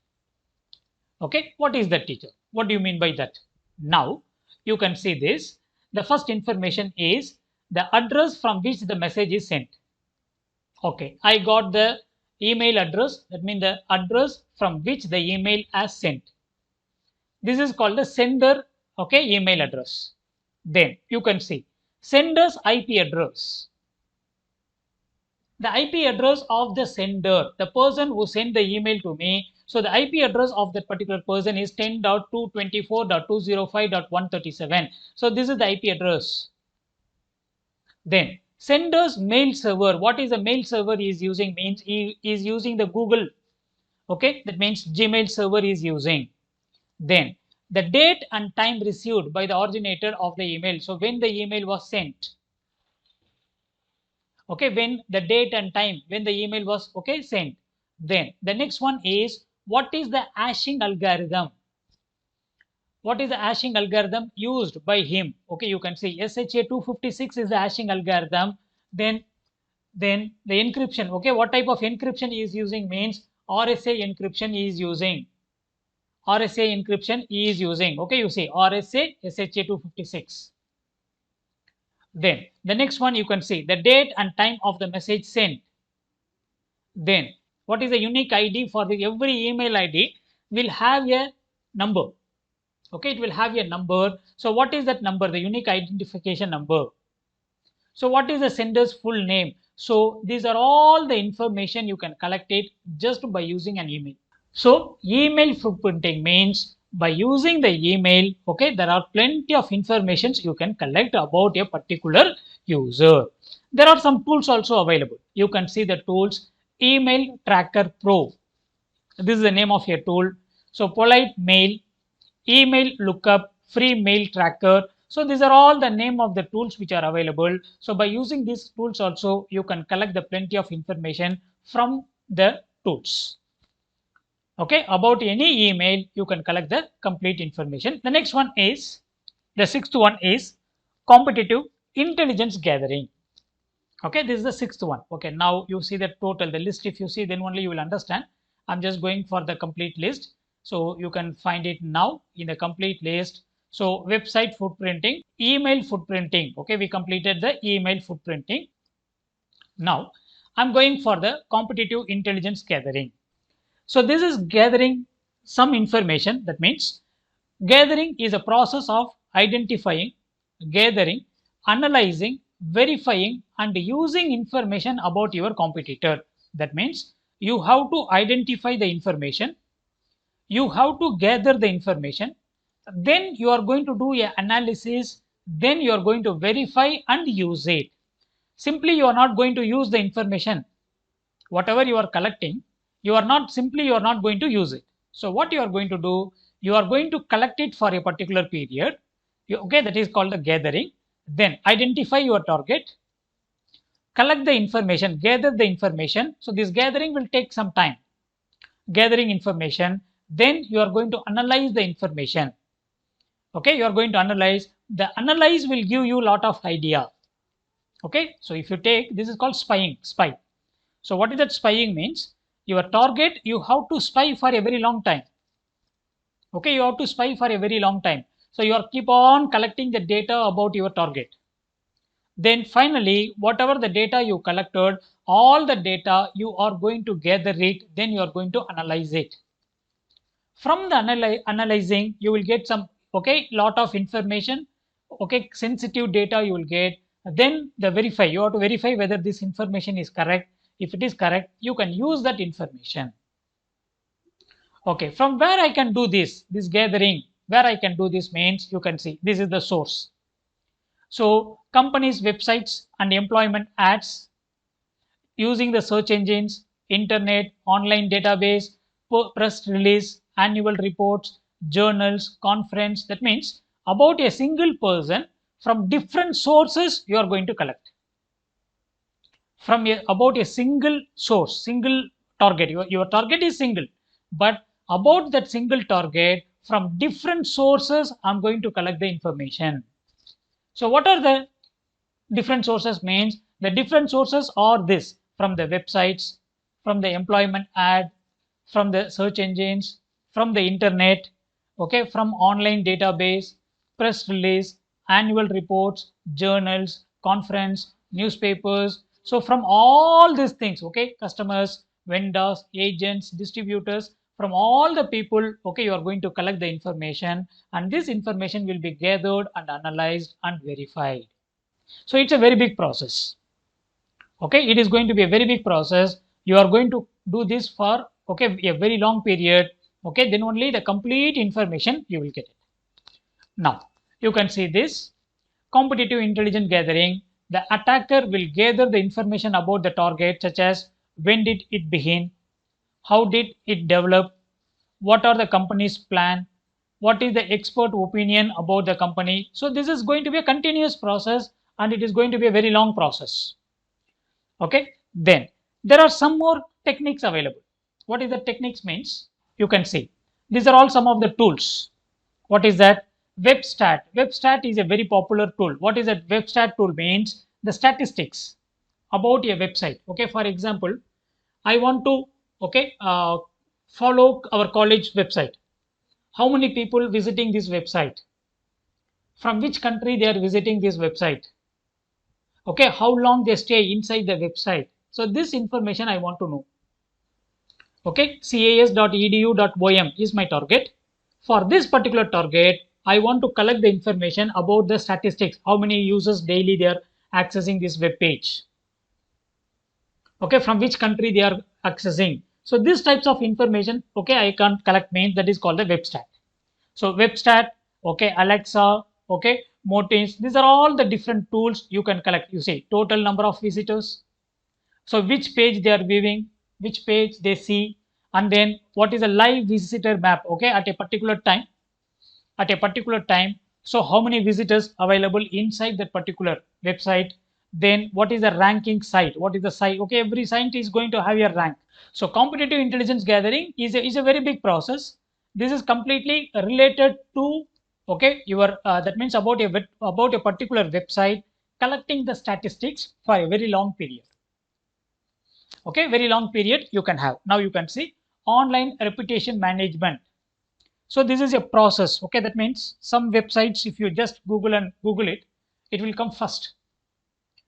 Speaker 1: Okay, what is that, teacher? What do you mean by that? Now you can see this. The first information is the address from which the message is sent. Okay, I got the email address, that means the address from which the email has sent. This is called the sender, okay, email address. Then you can see sender's IP address. The IP address of the sender, the person who sent the email to me. So the IP address of that particular person is 10.224.205.137. So this is the IP address. Then sender's mail server, what is the mail server he is using means he is using the Google, okay, that means Gmail server is using. Then the date and time received by the originator of the email, so when the email was sent, okay, when the date and time when the email was, okay, sent. Then the next one is what is the hashing algorithm, what is the hashing algorithm used by him, okay, you can see SHA-256 is the hashing algorithm. Then the encryption, okay, what type of encryption he is using means RSA encryption he is using, RSA encryption he is using, okay, you see RSA SHA-256. Then the next one you can see the date and time of the message sent. Then what is the unique ID for the every email ID will have a number, okay, it will have a number. So what is that number? The unique identification number. So what is the sender's full name? So these are all the information you can collect it just by using an email. So email footprinting means by using the email, okay, there are plenty of informations you can collect about a particular user. There are some tools also available. You can see the tools Email Tracker Pro. This is the name of your tool. So Polite Mail, Email Lookup, Free Mail Tracker. So these are all the name of the tools which are available. So by using these tools also you can collect the plenty of information from the tools. Okay, about any email you can collect the complete information. The next one is, the sixth one is competitive intelligence gathering. Okay, this is the sixth one. Okay, now you see the total, the list, if you see then only you will understand. I'm just going for the complete list, so you can find it now in the complete list. So website footprinting, email footprinting, okay, we completed the email footprinting. Now I'm going for the competitive intelligence gathering. So this is gathering some information. That means gathering is a process of identifying, gathering, analyzing, verifying and using information about your competitor. That means you have to identify the information, you have to gather the information, then you are going to do a analysis, then you are going to verify and use it. Simply you are not going to use the information, whatever you are collecting, you are not going to use it. So what you are going to do, you are going to collect it for a particular period. Okay, that is called the gathering. Then identify your target, collect the information, gather the information. So this gathering will take some time, gathering information, then you are going to analyze the information. Okay, you are going to analyze, the analyze will give you a lot of idea. Okay, so if you take, this is called spy. So what is that spying means? Your target, you have to spy for a very long time. Okay, you have to spy for a very long time. So you are keep on collecting the data about your target. Then finally, whatever the data you collected, all the data you are going to gather it, then you are going to analyze it. From the analyzing, you will get some, okay, lot of information, okay, sensitive data you will get. Then the verify, you have to verify whether this information is correct. If it is correct, you can use that information. Okay, from where I can do this gathering, where I can do this means, you can see this is the source. So companies websites and employment ads, using the search engines, internet, online database, press release, annual reports, journals, conference. That means about a single person, from different sources you are going to collect. From about a single source, single target, your target is single, but about that single target, from different sources I'm going to collect the information. So what are the different sources means? The different sources are this: from the websites, from the employment ad, from the search engines, from the internet, okay, from online database, press release, annual reports, journals, conference, newspapers. So from all these things, okay, customers, vendors, agents, distributors, from all the people, okay, you are going to collect the information, and this information will be gathered and analyzed and verified. So it's a very big process. Okay, it is going to be a very big process. You are going to do this for, okay, a very long period. Okay, then only the complete information you will get it. Now you can see this competitive intelligence gathering. The attacker will gather the information about the target, such as when did it begin, how did it develop, what are the company's plan, what is the expert opinion about the company. So this is going to be a continuous process, and it is going to be a very long process. Okay, then there are some more techniques available. What is the techniques means? You can see these are all some of the tools. What is that? Webstat is a very popular tool. What is that? Webstat tool means the statistics about a website. Okay, for example, I want to, okay, follow our college website. How many people visiting this website, from which country they are visiting this website, okay, how long they stay inside the website. So this information I want to know. Okay, cas.edu.om is my target. For this particular target, I want to collect the information about the statistics, how many users daily they are accessing this web page, okay, from which country they are accessing. So these types of information, okay, I can collect means, that is called the webstat. So webstat, okay, Alexa, okay, Motins, these are all the different tools you can collect. You see total number of visitors, so which page they are viewing, which page they see, and then what is a live visitor map, okay, at a particular time, so how many visitors available inside that particular website. Then what is the ranking site, what is the site, okay, every site is going to have a rank. So competitive intelligence gathering is a very big process. This is completely related to, okay, your that means about a particular website, collecting the statistics for a very long period. Okay, very long period you can have. Now you can see online reputation management. So this is a process. Okay, that means some websites, if you just google it, it will come first.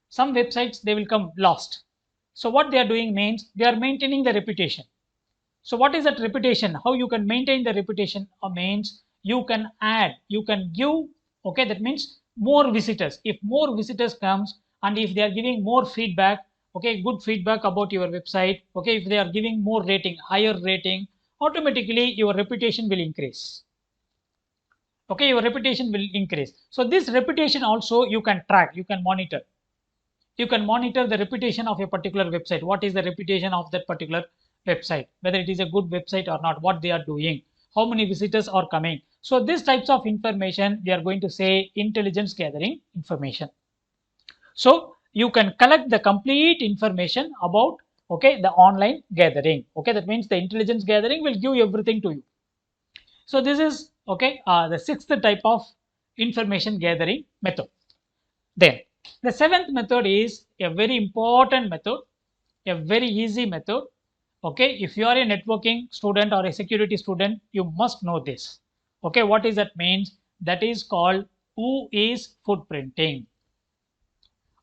Speaker 1: Some websites they will come last. So what they are doing means they are maintaining the reputation. So what is that reputation? How you can maintain the reputation means you can add, you can give, okay, that means more visitors. If more visitors comes and if they are giving more feedback, okay, good feedback about your website, okay, if they are giving more rating, higher rating, automatically your reputation will increase. Okay, your reputation will increase. So this reputation also you can track, you can monitor. You can monitor the reputation of a particular website. What is the reputation of that particular website, whether it is a good website or not, what they are doing, how many visitors are coming. So these types of information we are going to say intelligence gathering information. So you can collect the complete information about, okay, the online gathering. Okay, that means the intelligence gathering will give everything to you. So this is, okay, the sixth type of information gathering method. Then the seventh method is a very important method, a very easy method. Okay, if you are a networking student or a security student, you must know this. Okay, what is that means? That is called Whois footprinting.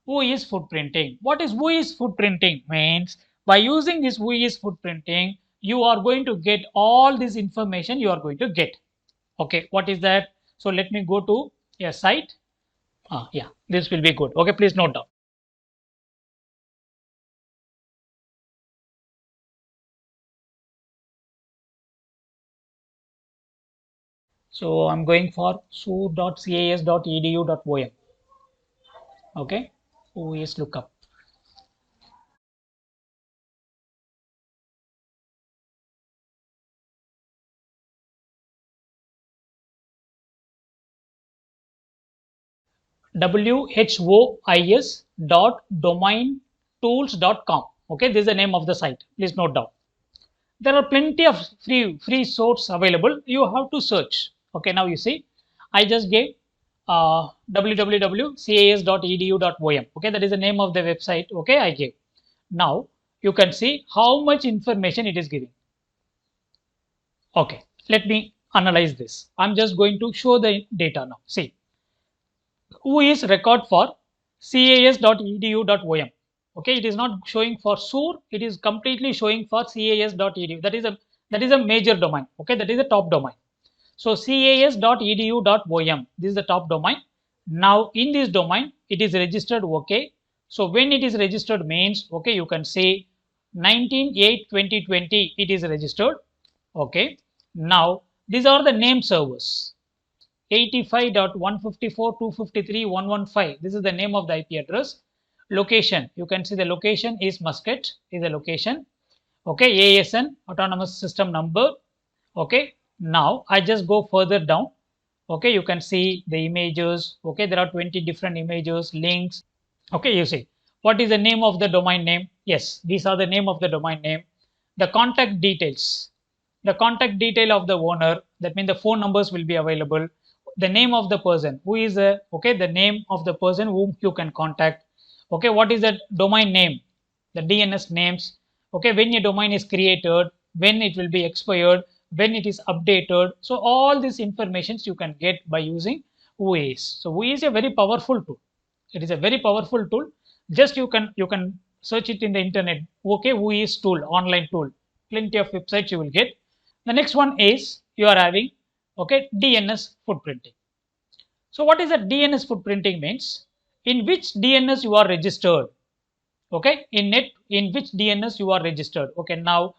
Speaker 1: Whois footprinting. What is Whois footprinting? Means by using this Whois footprinting, you are going to get all this information you are going to get. Okay, what is that? So let me go to a site. Yeah, this will be good. Okay, please note down. So I'm going for su.cas.edu.om. Okay, Whois lookup. whois dot domain tools.com. Okay, this is the name of the site. Please note down. There are plenty of free source available. You have to search. Okay, now you see, I just gave www.cas.edu.om. Okay, that is the name of the website. Okay, I gave. Now you can see how much information it is giving. Okay, let me analyze this. I'm just going to show the data now. See, Whois record for cas.edu.om. Okay, it is not showing for SUR, it is completely showing for cas.edu. That is a major domain. Okay, that is the top domain. So cas.edu.om, this is the top domain. Now in this domain it is registered. Okay, so when it is registered means, okay, you can say 19/8/2020 it is registered. Okay, now these are the name servers. 85.154.253.115. This is the name of the IP address. Location, you can see the location is Muscat, is the location. Okay, ASN, autonomous system number. Okay, now I just go further down. Okay, you can see the images. Okay, there are 20 different images, links. Okay, you see what is the name of the domain name? Yes, these are the name of the domain name. The contact details, the contact detail of the owner, that means the phone numbers will be available. The name of the person who is a, okay, the name of the person whom you can contact. Okay, what is the domain name, the DNS names. Okay, when a domain is created, when it will be expired, when it is updated. So all these informations you can get by using Whois. So Whois is a very powerful tool. It is a very powerful tool. Just you can search it in the internet. Okay, Whois tool, online tool. Plenty of websites you will get. The next one is you are having, okay, DNS footprinting. So what is a DNS footprinting means? In which DNS you are registered. Okay, in which DNS you are registered. Okay, now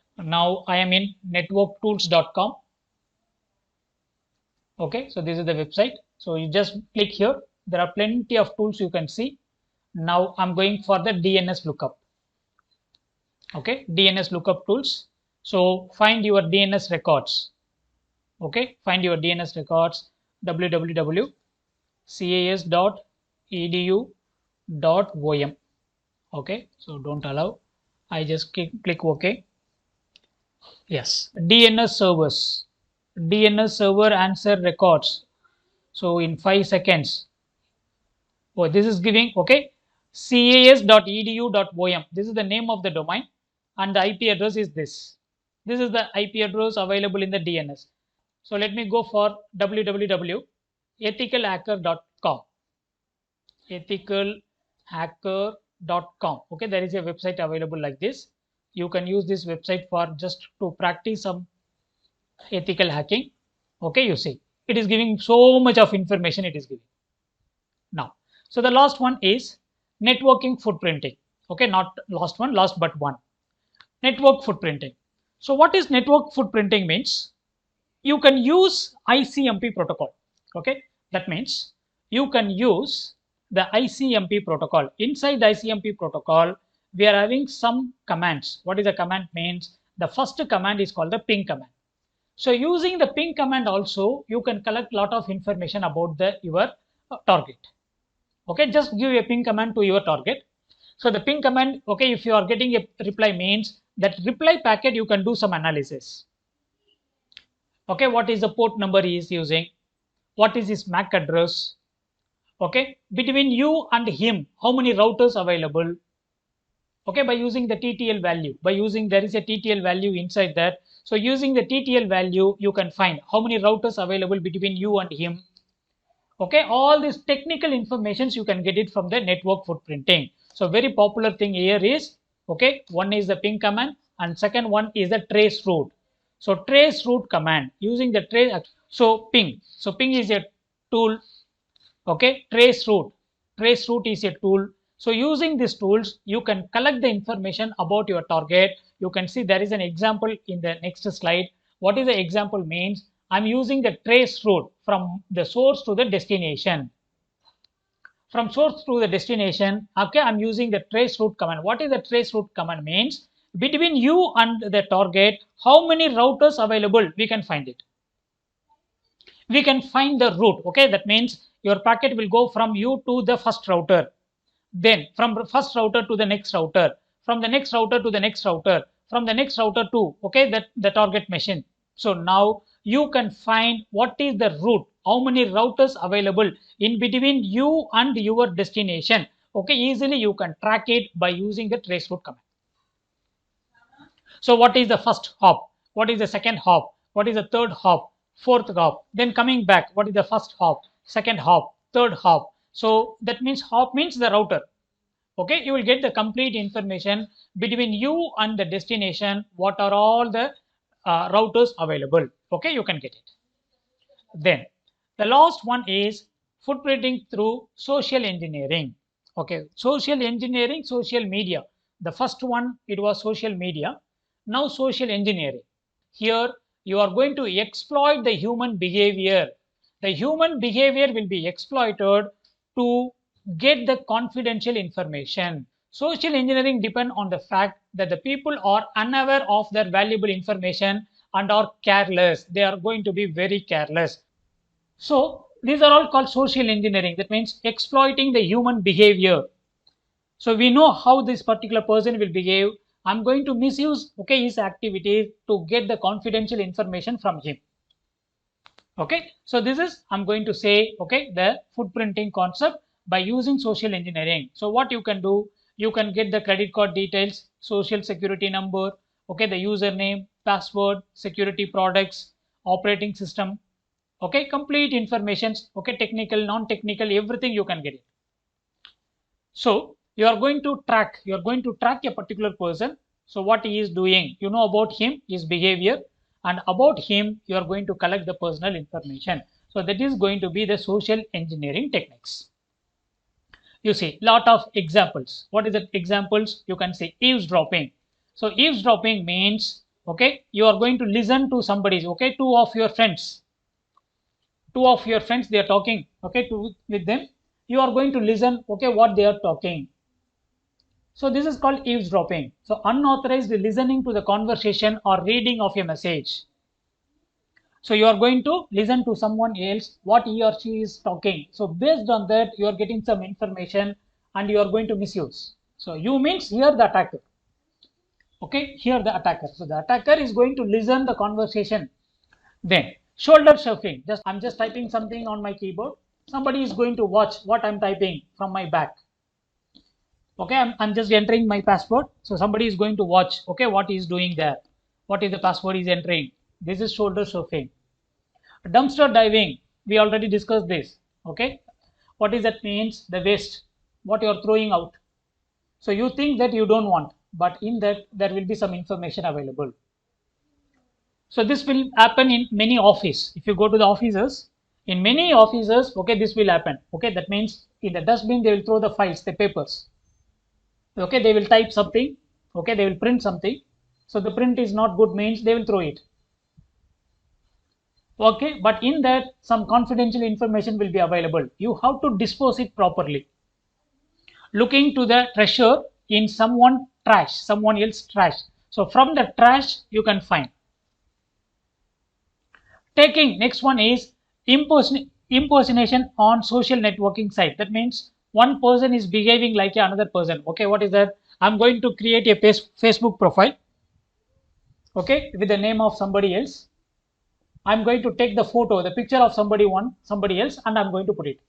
Speaker 1: I am in networktools.com. Okay, so this is the website. So you just click here. There are plenty of tools you can see. Now I'm going for the DNS lookup. Okay, DNS lookup tools. So find your DNS records. Okay, find your DNS records. www.cas.edu.om. Okay, so don't allow. I just click OK. Yes, DNS servers. DNS server answer records. So in 5 seconds. Oh, this is giving, okay, cas.edu.om. This is the name of the domain and the IP address is this. This is the IP address available in the DNS. So let me go for www.ethicalhacker.com. Ethicalhacker.com. hackingteam.com. Okay, there is a website available like this. You can use this website for just to practice some ethical hacking. Okay, you see, it is giving so much of information it is giving. Now, so the last one is networking footprinting. Okay, not last one, last but one. Network footprinting. So what is network footprinting means? You can use ICMP protocol. Okay, that means you can use the ICMP protocol. Inside the ICMP protocol, we are having some commands. What is the command means? The first command is called the ping command. So using the ping command also, you can collect lot of information about the your target. Okay, just give a ping command to your target. So the ping command, okay, if you are getting a reply means that reply packet you can do some analysis. Okay, what is the port number he is using, what is his MAC address, okay, between you and him how many routers available. Okay, by using the TTL value, by using there is a TTL value inside that. So using the TTL value you can find how many routers available between you and him. Okay, all these technical informations you can get it from the network footprinting. So very popular thing here is, okay, one is the ping command and second one is the trace route. So trace route command using the trace. So ping is a tool. Okay, trace route is a tool. So using these tools you can collect the information about your target. You can see there is an example in the next slide. What is the example means? I'm using the trace route from the source to the destination. From source to the destination, okay, I'm using the trace route command. What is the trace route command means? Between you and the target, how many routers available, we can find it. We can find the route. Okay, that means your packet will go from you to the first router, then from first router to the next router, from the next router to the next router, from the next router to, okay, that the target machine. So now you can find what is the route, how many routers available in between you and your destination. Okay, easily you can track it by using the trace route command. So what is the first hop, what is the second hop, what is the third hop, fourth hop, then coming back, what is the first hop, second hop, third hop. So that means hop means the router. Okay, you will get the complete information between you and the destination, what are all the routers available. Okay, you can get it. Then the last one is footprinting through social engineering. Okay, social engineering, social media. The first one, it was social media. Now social engineering. Here you are going to exploit the human behavior. The human behavior will be exploited to get the confidential information. Social engineering depend on the fact that the people are unaware of their valuable information and are careless. They are going to be very careless. So these are all called social engineering. That means exploiting the human behavior. So we know how this particular person will behave. I'm going to misuse, okay, his activities to get the confidential information from him. Okay, so this is, I'm going to say, okay, the footprinting concept by using social engineering. So what you can do, you can get the credit card details, social security number, okay, the username, password, security products, operating system, okay, complete informations, okay, technical, non-technical, everything you can get it. So you are going to track a particular person. So what he is doing, you know about him, his behavior, and about him you are going to collect the personal information. So that is going to be the social engineering techniques. You see lot of examples. What is the examples? You can say eavesdropping. So eavesdropping means, okay, you are going to listen to somebody's, okay, two of your friends they are talking, okay, with them, you are going to listen, okay, what they are talking. So this is called eavesdropping. So unauthorized listening to the conversation or reading of a message. So you are going to listen to someone else, what he or she is talking. So based on that, you are getting some information and you are going to misuse. So you means here the attacker. Okay, here the attacker. So the attacker is going to listen the conversation. Then shoulder surfing. I'm just typing something on my keyboard. Somebody is going to watch what I'm typing from my back. Okay, I'm just entering my password. So somebody is going to watch, okay, what he is doing there. What is the password he's entering? This is shoulder surfing. Dumpster diving, we already discussed this. Okay, what is that means? The waste, what you are throwing out. So you think that you don't want, but in that there will be some information available. So this will happen in many office. If you go to the offices, in many offices, okay, this will happen. Okay, that means in the dustbin they will throw the files, the papers. Okay, they will type something. Okay, they will print something. So the print is not good means they will throw it. Okay, but in that some confidential information will be available. You have to dispose it properly. Looking to the treasure in someone else trash. So from the trash you can find. Taking next one is impersonation on social networking site. That means one person is behaving like another person. Okay, what is that? I'm going to create a Facebook profile. Okay, with the name of somebody else. I'm going to take the photo, the picture of somebody else, and I'm going to put it.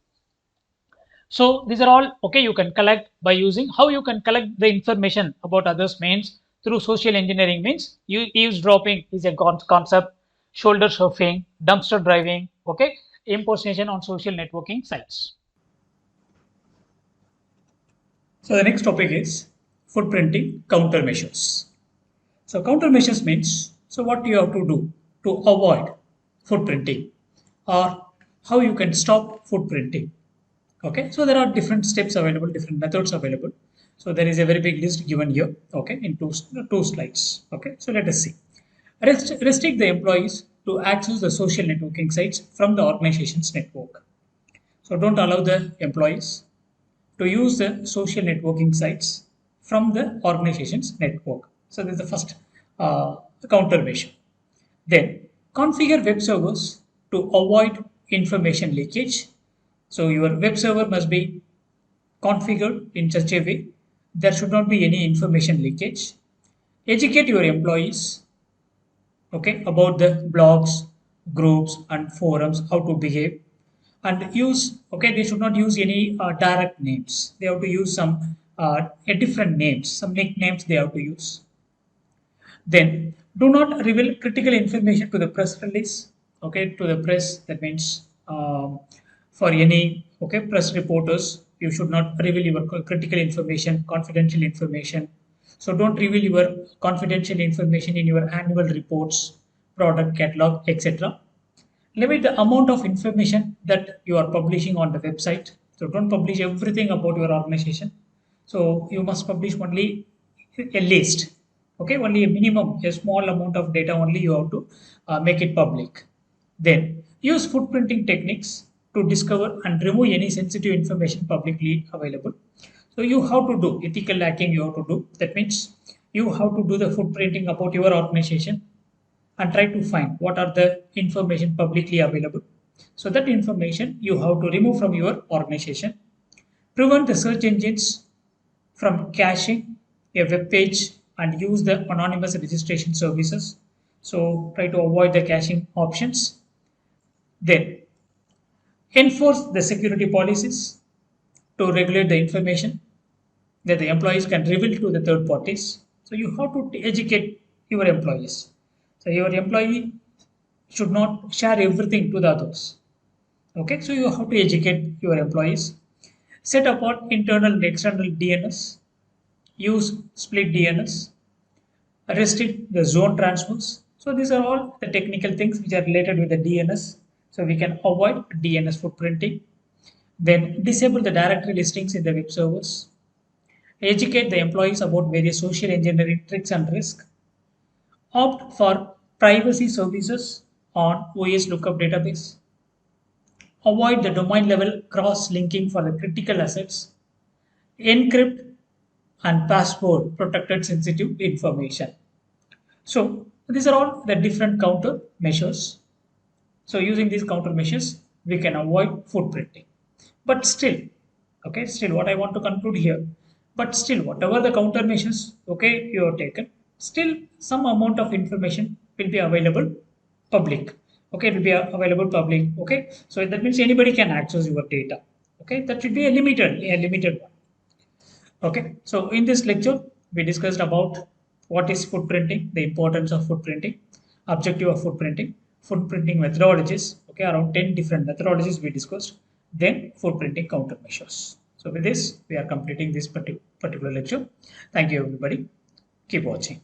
Speaker 1: So these are all okay. You can collect by using how you can collect the information about others means through social engineering means eavesdropping is a concept, shoulder surfing, dumpster driving, okay, impersonation on social networking sites.
Speaker 2: So the next topic is footprinting countermeasures. So countermeasures means so what you have to do to avoid footprinting or how you can stop footprinting. Okay, so there are different steps available, different methods available. So there is a very big list given here. Okay, in two slides. Okay, so let us see. Restrict the employees to access the social networking sites from the organization's network. So don't allow the employees to use the social networking sites from the organization's network. So this is the first countermeasure. Then configure web servers to avoid information leakage. So your web server must be configured in such a way there should not be any information leakage. Educate your employees, okay, about the blogs, groups, and forums, how to behave, and use. Okay, they should not use any direct names. They have to use some a different names, some nicknames they have to use. Then do not reveal critical information to the press release. Okay, to the press. That means for any okay press reporters, you should not reveal your critical information, confidential information. So don't reveal your confidential information in your annual reports, product catalog, etc. Limit the amount of information that you are publishing on the website. So don't publish everything about your organization. So you must publish only a list. Okay, only a minimum, a small amount of data only you have to make it public. Then use footprinting techniques to discover and remove any sensitive information publicly available. So you have to do ethical hacking. You have to do that means you have to do the footprinting about your organization and try to find what are the information publicly available. So that information you have to remove from your organization. Prevent the search engines from caching a web page and use the anonymous registration services. So try to avoid the caching options. Then enforce the security policies to regulate the information that the employees can reveal to the third parties. So you have to educate your employees. So your employee should not share everything to the others. Okay, so you have to educate your employees. Set apart internal and external DNS. Use split DNS. Restrict the zone transfers. So these are all the technical things which are related with the DNS. So we can avoid DNS footprinting. Then disable the directory listings in the web servers. Educate the employees about various social engineering tricks and risks. Opt for privacy services on OS lookup database. Avoid the domain level cross linking for the critical assets. Encrypt and password protected sensitive information. So these are all the different counter measures. So using these counter measures, we can avoid footprinting. But still, okay, still what I want to conclude here, but still whatever the counter measures, okay, you have taken, still some amount of information will be available public. Okay, it will be available public. Okay, so that means anybody can access your data. Okay, that should be a limited one. Okay, so in this lecture, we discussed about what is footprinting, the importance of footprinting, objective of footprinting methodologies. Okay, around 10 different methodologies we discussed, then footprinting countermeasures. So with this, we are completing this particular lecture. Thank you, everybody. Keep watching.